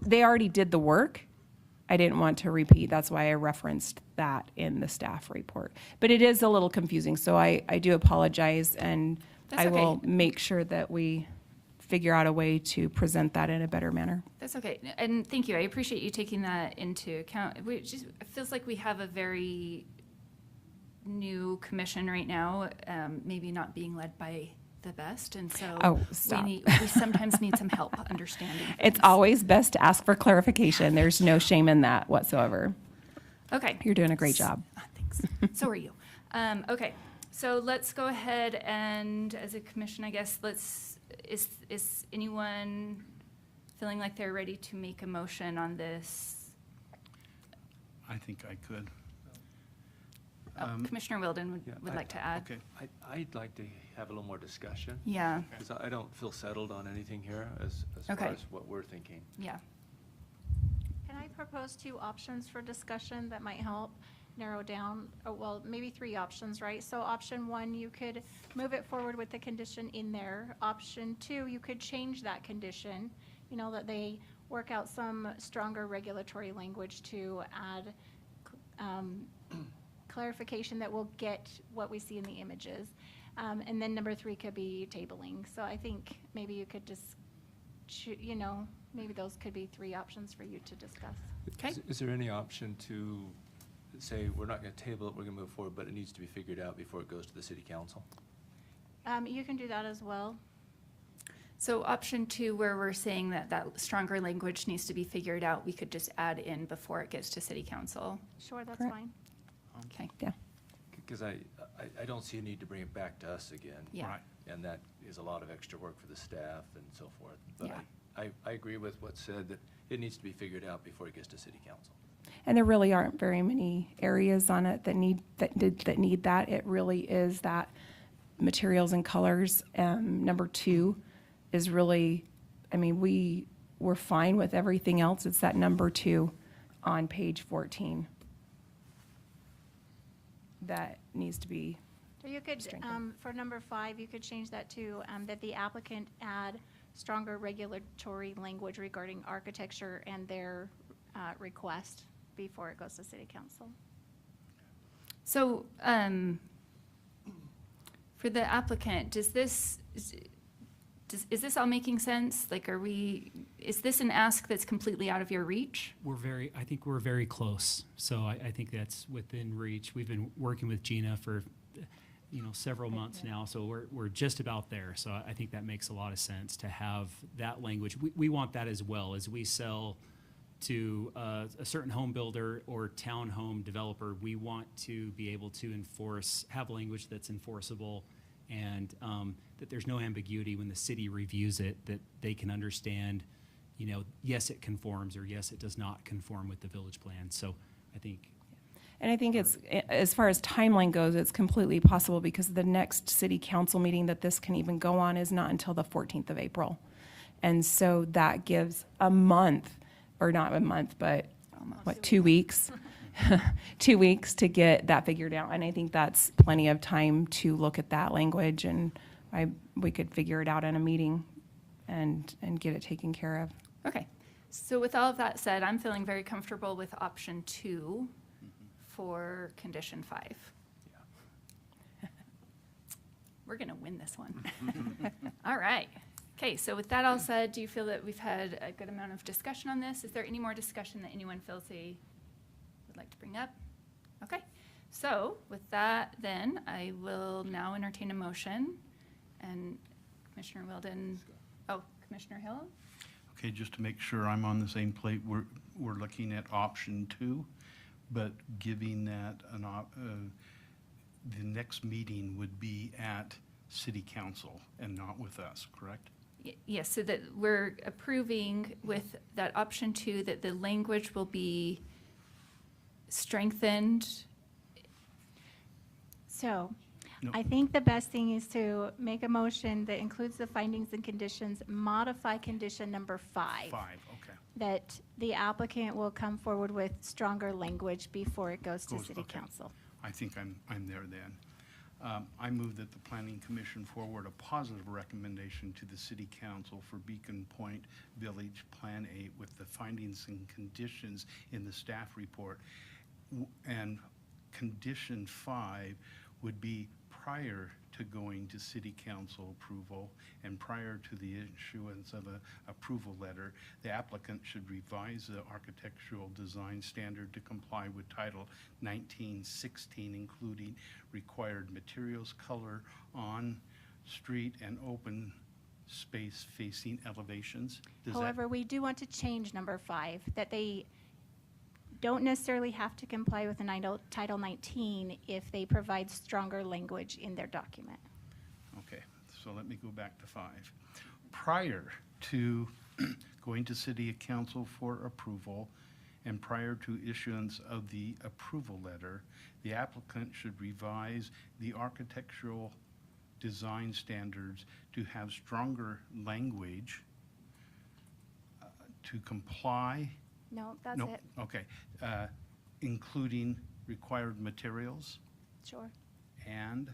They already did the work. I didn't want to repeat. That's why I referenced that in the staff report. But it is a little confusing, so I do apologize, and That's I will okay. make sure that we figure out a way to present that in a better manner. That's okay. And thank you. I appreciate you taking that into account. It feels like we have a very new commission right now, maybe not being led by the best. And so Oh, stop. we sometimes need some help understanding. It's things. always best to ask for clarification. There's no shame in that whatsoever. Okay. You're doing a great job. Thanks. So are you. Okay. So let's go ahead and, as a commission, I guess, is anyone feeling like they're ready to make a motion on this? I think I could. Commissioner Wilden Yeah, would like to add. Okay. I'd like to have a little more discussion, Yeah, because I don't feel settled on anything here as Okay. far as what we're thinking. yeah. Can I propose 2 options for discussion that might help narrow down, well, maybe 3 options, right? So option 1, you could move it forward with the condition in there. Option 2, you could change that condition, that they work out some stronger regulatory language to add clarification that will get what we see in the images. And then number 3 could be tabling. So I think maybe you could just, maybe those could be 3 options for you to discuss. Okay. Is there any option to say, we're not going to table it, we're going to move forward, but it needs to be figured out before it goes to the city council? You can do that as well. So option 2, where we're saying that stronger language needs to be figured out, we could just add in before it gets to city council. Sure, that's Correct. fine. Okay. Yeah. Because I don't see a need to bring it back to us again. Yeah. Right. And that is a lot of extra work for the staff and so forth. But Yeah. I agree with what's said, that it needs to be figured out before it gets to city council. And there really aren't very many areas on it that need that. It really is that materials and colors. Number 2 is really, I mean, we're fine with everything else. It's that number 2 on page 14 that needs to be. So you could, Strengthen. for number 5, you could change that to, that the applicant add stronger regulatory language regarding architecture and their request before it goes to city council. So for the applicant, is this all making sense? Like, is this an ask that's completely out of your reach? I think we're very close. So I think that's within reach. We've been working with Gina for, several months now, so we're just about there. So I think that makes a lot of sense to have that language. We want that as well as we sell to a certain home builder or townhome developer. We want to be able to have language that's enforceable, and that there's no ambiguity when the city reviews it, that they can understand, yes, it conforms, or yes, it does not conform with the village plan. So I think. And I think it's, as far as timeline goes, it's completely possible because the next city council meeting that this can even go on is not until the 14th of April. And so that gives a month, or not a month, but what, 2 weeks? 2 weeks to get that figured out. And I think that's plenty of time to look at that language, and we could figure it out in a meeting and get it taken care of. Okay. So with all of that said, I'm feeling very comfortable with option 2 for condition 5. We're going to win this one. All right. Okay, so with that all said, do you feel that we've had a good amount of discussion on this? Is there any more discussion that anyone feels they would like to bring up? Okay, so with that, then I will now entertain a motion. And Commissioner Wilden, Commissioner Hill? Okay, just to make sure I'm on the same plate, we're looking at option 2, but giving that the next meeting would be at city council and not with us, correct? Yes, so that we're approving with that option 2, that the language will be strengthened So No. I think the best thing is to make a motion that includes the findings and conditions, modify condition number 5. 5, okay. That the applicant will come forward with stronger language before it goes to city Okay. council. I think I'm there then. I move that the planning commission forward a positive recommendation to the city council for Beacon Point Village Plan 8 with the findings and conditions in the staff report. And condition 5 would be prior to going to city council approval and prior to the issuance of a approval letter, the applicant should revise the architectural design standard to comply with Title 1916, including required materials, color on street and open space facing elevations. Does that- However, we do want to change number 5, that they don't necessarily have to comply with the Title 19 if they provide stronger language in their document. Okay, so let me go back to 5. Prior to going to city council for approval and prior to issuance of the approval letter, the applicant should revise the architectural design standards to have stronger language to comply. No, that's No, it. okay, including required materials Sure. and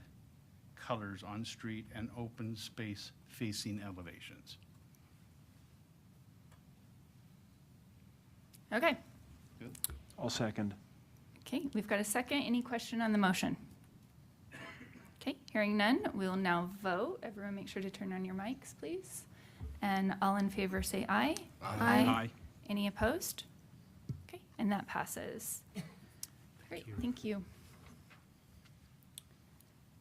colors on street and open space facing elevations. Okay. I'll second. Okay, we've got a second. Any question on the motion? Okay, hearing none, we'll now vote. Everyone make sure to turn on your mics, please. And all in favor say aye. Aye. Any opposed? Okay, and that passes. Great, thank you.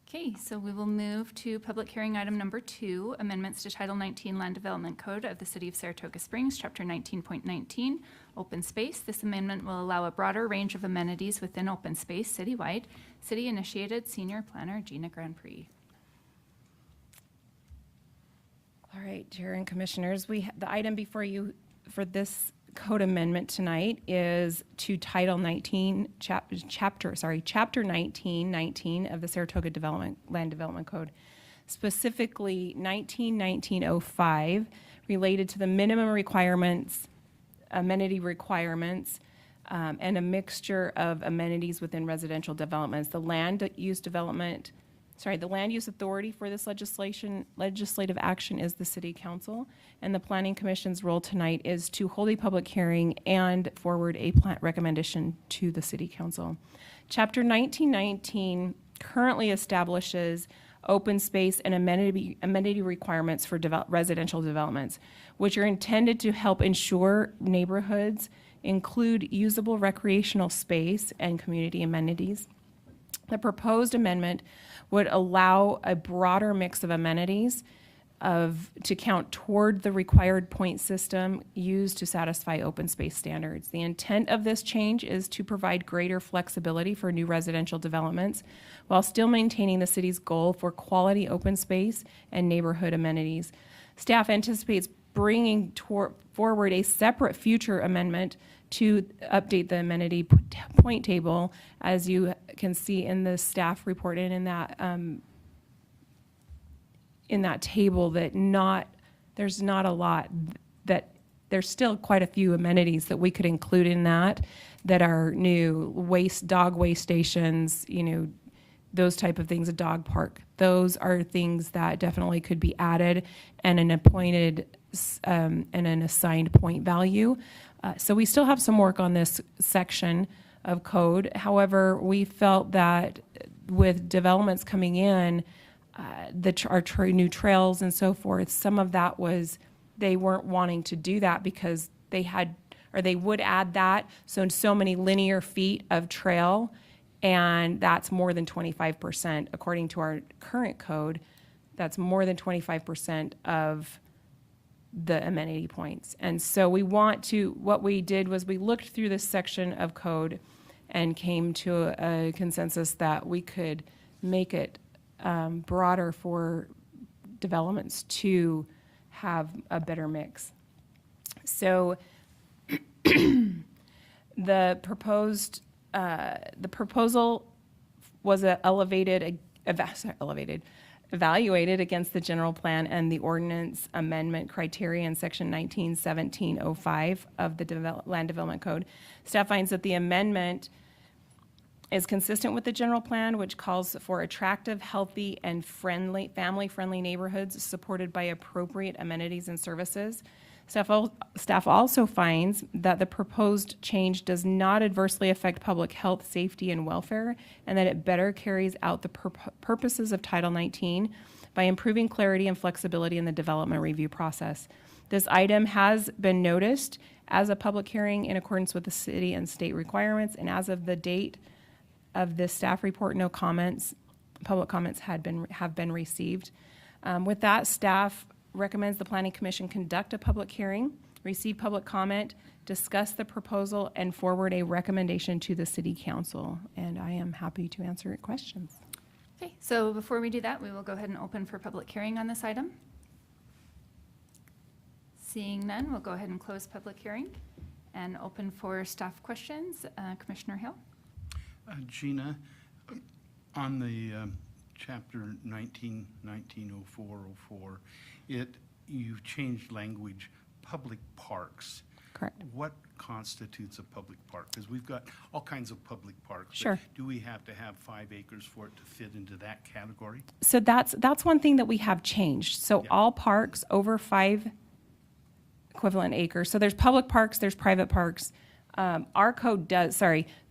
Okay, so we will move to public hearing item number 2, amendments to Title 19 Land Development Code of the City of Saratoga Springs, Chapter 19.19, Open Space. This amendment will allow a broader range of amenities within open space citywide. City-initiated Senior Planner Gina Grand Prix. All right, Chair and Commissioners, the item before you for this code amendment tonight is to Title 19, Chapter 19 of the Saratoga Land Development Code, specifically 19-1905, related to the minimum requirements, amenity requirements, and a mixture of amenities within residential developments. The land use authority for this legislative action is the City Council, and the Planning Commission's role tonight is to hold a public hearing and forward a plant recommendation to the City Council. Chapter 1919 currently establishes open space and amenity requirements for residential developments, which are intended to help ensure neighborhoods include usable recreational space and community amenities. The proposed amendment would allow a broader mix of amenities to count toward the required point system used to satisfy open space standards. The intent of this change is to provide greater flexibility for new residential developments while still maintaining the city's goal for quality open space and neighborhood amenities. Staff anticipates bringing forward a separate future amendment to update the amenity point table, as you can see in the staff report and in that table, there's not a lot, that there's still quite a few amenities that we could include in that are new. Dog waste stations, those type of things, a dog park. Those are things that definitely could be added, and an appointed and an assigned point value. So we still have some work on this section of code. However, we felt that with developments coming in, our new trails and so forth, some of that was, they weren't wanting to do that because they would add that, so many linear feet of trail, and that's more than 25%. According to our current code, that's more than 25% of the amenity points. And so what we did was we looked through this section of code and came to a consensus that we could make it broader for developments to have a better mix. So the proposal was evaluated against the general plan and the ordinance amendment criteria in section 191705 of the Land Development Code. Staff finds that the amendment is consistent with the general plan, which calls for attractive, healthy, and friendly, family-friendly neighborhoods supported by appropriate amenities and services. Staff also finds that the proposed change does not adversely affect public health, safety, and welfare, and that it better carries out the purposes of Title 19 by improving clarity and flexibility in the development review process. This item has been noticed as a public hearing in accordance with the city and state requirements, and as of the date of this staff report, no public comments have been received. With that, staff recommends the Planning Commission conduct a public hearing, receive public comment, discuss the proposal, and forward a recommendation to the City Council. And I am happy to answer questions. Okay, so before we do that, we will go ahead and open for public hearing on this item. Seeing none, we'll go ahead and close public hearing and open for staff questions. Commissioner Hill? Gina, on the chapter 1904, you've changed language, public parks. Correct. What constitutes a public park? Because we've got all kinds of public parks. but Sure. Do we have to have 5 acres for it to fit into that category? So that's one thing that we have changed. So Yeah. all parks over 5 equivalent acres. So there's public parks, there's private parks. Our code does,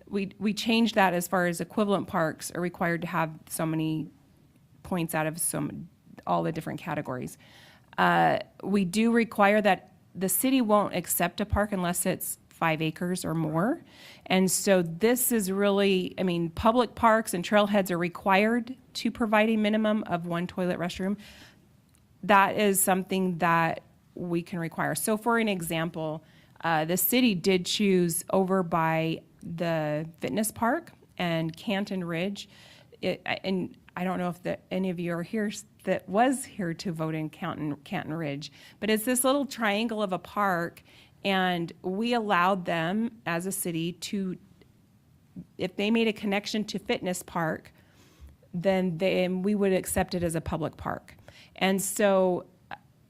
we changed that as far as equivalent parks are required to have so many points out of all the different categories. We do require that the city won't accept a park unless it's 5 acres or more. And so this is really, public parks and trailheads are required to provide a minimum of 1 toilet restroom. That is something that we can require. So for an example, the city did choose over by the fitness park and Canton Ridge. And I don't know if any of you are here that was here to vote in Canton Ridge, but it's this little triangle of a park, and we allowed them as a city to, if they made a connection to fitness park, then we would accept it as a public park. And so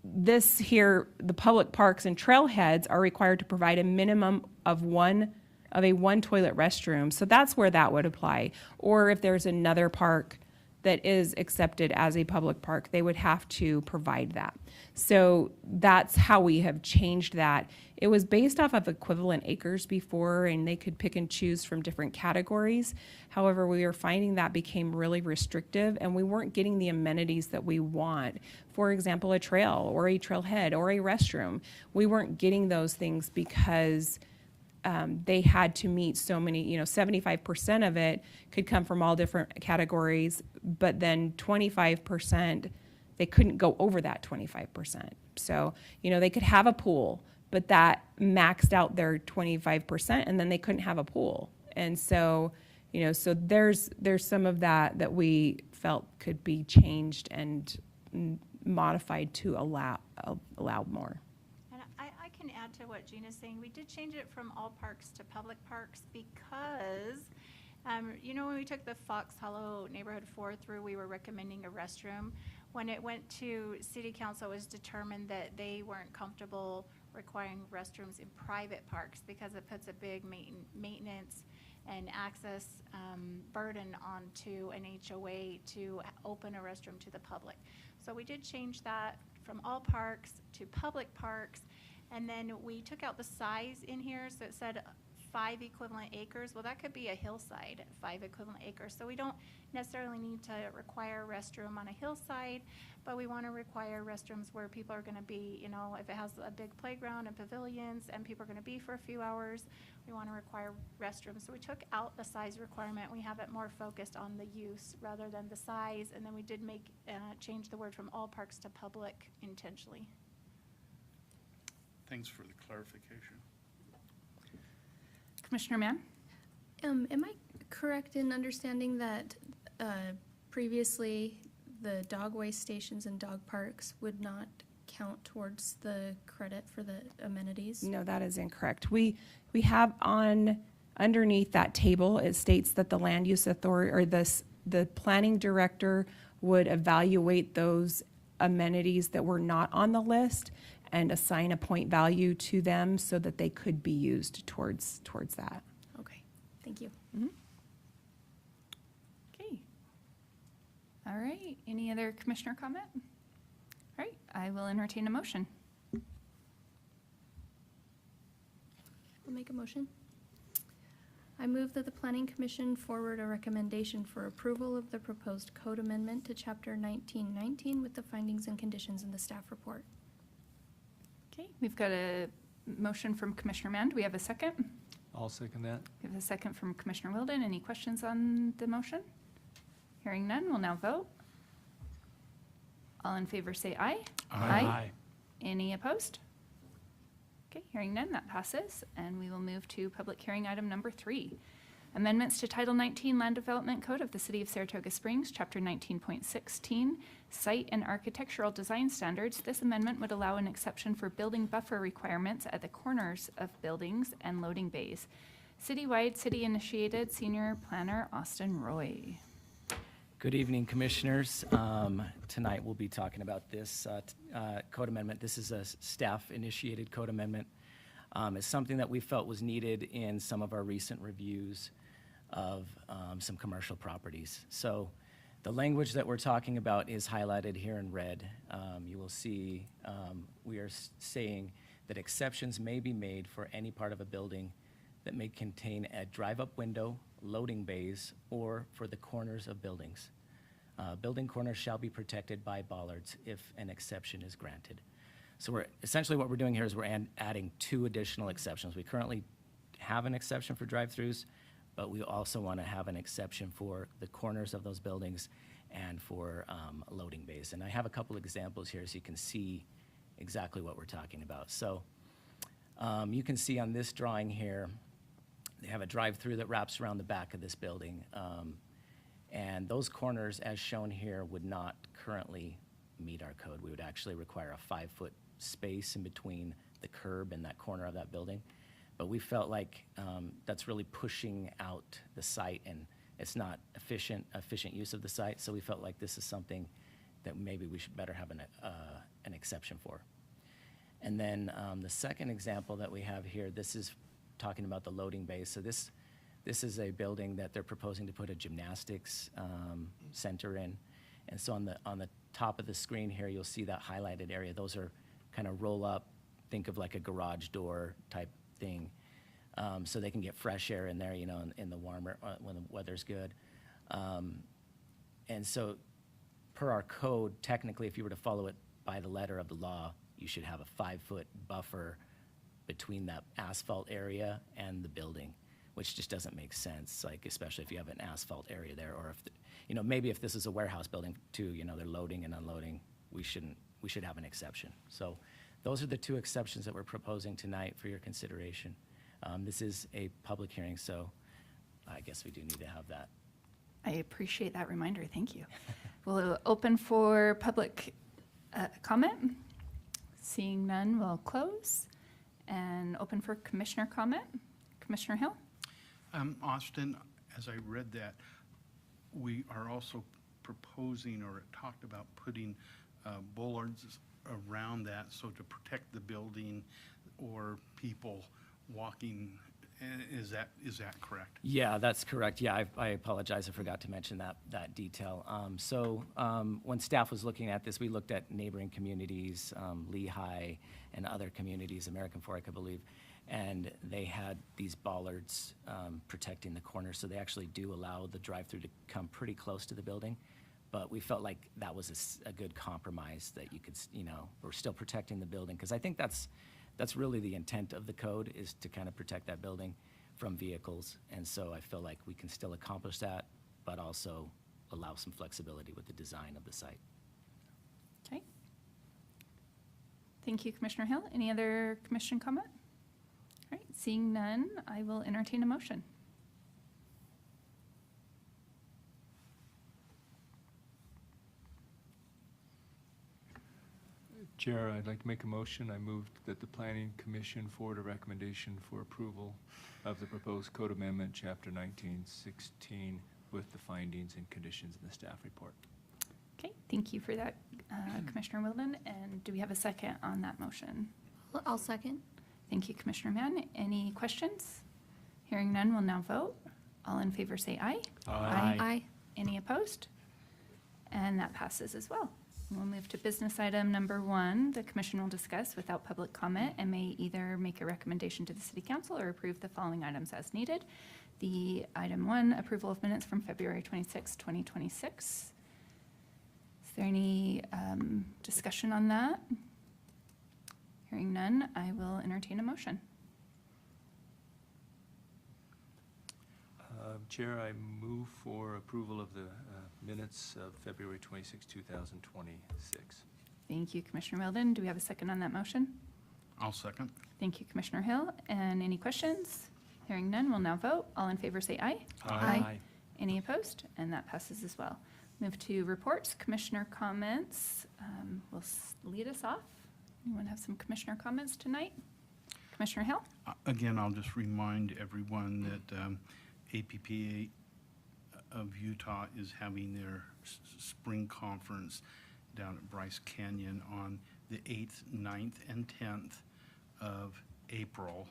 this here, the public parks and trailheads are required to provide a minimum of a one toilet restroom. So that's where that would apply. Or if there's another park that is accepted as a public park, they would have to provide that. So that's how we have changed that. It was based off of equivalent acres before, and they could pick and choose from different categories. However, we were finding that became really restrictive, and we weren't getting the amenities that we want. For example, a trail or a trailhead or a restroom. We weren't getting those things because they had to meet so many, 75% of it could come from all different categories, but then 25%, they couldn't go over that 25%. So, they could have a pool, but that maxed out their 25%, and then they couldn't have a pool. And so, so there's some of that we felt could be changed and modified to allow more. And I can add to what Gina's saying. We did change it from all parks to public parks because, when we took the Fox Hollow Neighborhood 4 through, we were recommending a restroom. When it went to City Council, it was determined that they weren't comfortable requiring restrooms in private parks because it puts a big maintenance and access burden onto an HOA to open a restroom to the public. So we did change that from all parks to public parks. And then we took out the size in here, so it said 5 equivalent acres. Well, that could be a hillside at 5 equivalent acres. So we don't necessarily need to require a restroom on a hillside, but we want to require restrooms where people are going to be, if it has a big playground and pavilions and people are going to be for a few hours, we want to require restrooms. So we took out the size requirement. We have it more focused on the use rather than the size. And then we did change the word from all parks to public intentionally. Thanks for the clarification. Commissioner Mann? Am I correct in understanding that previously the dog waste stations and dog parks would not count towards the credit for the amenities? No, that is incorrect. We have underneath that table, it states that the land use authority or the planning director would evaluate those amenities that were not on the list and assign a point value to them so that they could be used towards that. Okay, thank you. Okay. All right, any other commissioner comment? All right, I will entertain a motion. I'll make a motion. I move that the Planning Commission forward a recommendation for approval of the proposed code amendment to Chapter 1919 with the findings and conditions in the staff report. Okay, we've got a motion from Commissioner Mann. Do we have a second? I'll second that. We have a second from Commissioner Wilden. Any questions on the motion? Hearing none, we'll now vote. All in favor say aye. Aye. Any opposed? Okay, hearing none, that passes, and we will move to public hearing item number 3. Amendments to Title 19 Land Development Code of the City of Saratoga Springs, Chapter 19.16, Site and Architectural Design Standards. This amendment would allow an exception for building buffer requirements at the corners of buildings and loading bays. Citywide, city-initiated, Senior Planner Austin Roy. Good evening, Commissioners. Tonight we'll be talking about this code amendment. This is a staff-initiated code amendment. It's something that we felt was needed in some of our recent reviews of some commercial properties. So the language that we're talking about is highlighted here in red. You will see we are saying that exceptions may be made for any part of a building that may contain a drive-up window, loading bays, or for the corners of buildings. Building corners shall be protected by bollards if an exception is granted. So we're, essentially what we're doing here is we're adding 2 additional exceptions. We currently have an exception for drive-throughs, but we also want to have an exception for the corners of those buildings and for loading bays. And I have a couple examples here so you can see exactly what we're talking about. So you can see on this drawing here, they have a drive-through that wraps around the back of this building. And those corners, as shown here, would not currently meet our code. We would actually require a 5-foot space in between the curb and that corner of that building. But we felt like that's really pushing out the site, and it's not efficient use of the site. So we felt like this is something that maybe we should better have an exception for. And then the second example that we have here, this is talking about the loading bays. So this is a building that they're proposing to put a gymnastics center in. And so on the top of the screen here, you'll see that highlighted area. Those are kind of roll up, think of like a garage door type thing. So they can get fresh air in there, you know, in the warmer, when the weather's good. And so per our code, technically, if you were to follow it by the letter of the law, you should have a 5-foot buffer between that asphalt area and the building, which just doesn't make sense, like especially if you have an asphalt area there, or if, you know, maybe if this is a warehouse building too, you know, they're loading and unloading, we should have an exception. So those are the 2 exceptions that we're proposing tonight for your consideration. This is a public hearing, so I guess we do need to have that. I appreciate that reminder. Thank you. We'll open for public comment. Seeing none, we'll close and open for commissioner comment. Commissioner Hill? Austin, as I read that, we are also proposing, or it talked about putting bollards around that so to protect the building or people walking. Is that correct? Yeah, that's correct. Yeah, I apologize, I forgot to mention that detail. When staff was looking at this, we looked at neighboring communities, Lehigh and other communities, American Fork, I believe, and they had these bollards protecting the corners, so they actually do allow the drive-through to come pretty close to the building. But we felt like that was a good compromise, that you could, you know, we're still protecting the building, because I think that's really the intent of the code, is to kind of protect that building from vehicles. And so I feel like we can still accomplish that, but also allow some flexibility with the design of the site. Okay. Thank you, Commissioner Hill. Any other commission comment? All right, seeing none, I will entertain a motion. Chair, I'd like to make a motion. I move that the Planning Commission forward a recommendation for approval of the proposed code amendment, Chapter 1916, with the findings and conditions in the staff report. Okay, thank you for that, Commissioner Wilden. And do we have a second on that motion? I'll second. Thank you, Commissioner Mann. Any questions? Hearing none, we'll now vote. All in favor say aye. Aye. Any opposed? And that passes as well. We'll move to business item number 1. The commission will discuss without public comment and may either make a recommendation to the city council or approve the following items as needed. The item 1, approval of minutes from February 26, 2026. Is there any discussion on that? Hearing none, I will entertain a motion. Chair, I move for approval of the minutes of February 26, 2026. Thank you, Commissioner Weldon. Do we have a second on that motion? I'll second. Thank you, Commissioner Hill. And any questions? Hearing none, we'll now vote. All in favor say aye. Aye. Any opposed? And that passes as well. Move to reports, commissioner comments. Will lead us off. Anyone have some commissioner comments tonight? Commissioner Hill? Again, I'll just remind everyone that APPA of Utah is having their spring conference down at Bryce Canyon on the 8th, 9th, and 10th of April.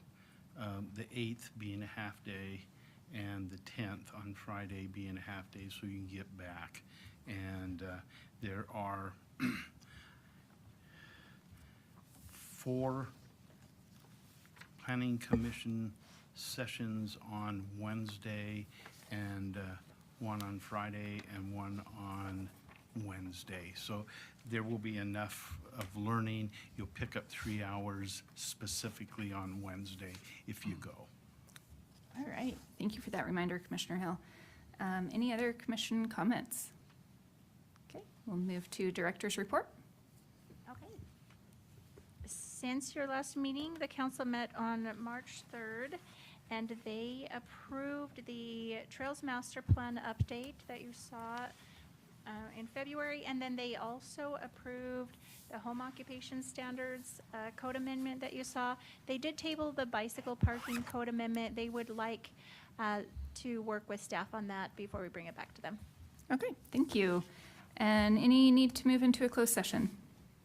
The 8th being a half day and the 10th on Friday being a half day so you can get back. And there are 4 Planning Commission sessions on Wednesday and 1 on Friday and 1 on Wednesday. So there will be enough of learning. You'll pick up 3 hours specifically on Wednesday if you go. All right. Thank you for that reminder, Commissioner Hill. Any other commission comments? Okay, we'll move to director's report. Okay. Since your last meeting, the council met on March 3rd, and they approved the Trails Master Plan update that you saw in February, and then they also approved the home occupation standards code amendment that you saw. They did table the bicycle parking code amendment. They would like to work with staff on that before we bring it back to them. Okay, thank you. And any need to move into a closed session?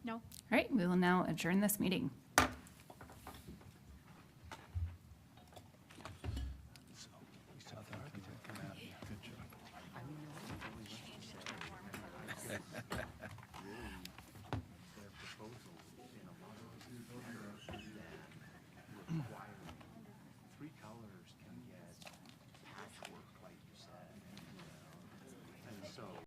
No? All right, we will now adjourn this meeting.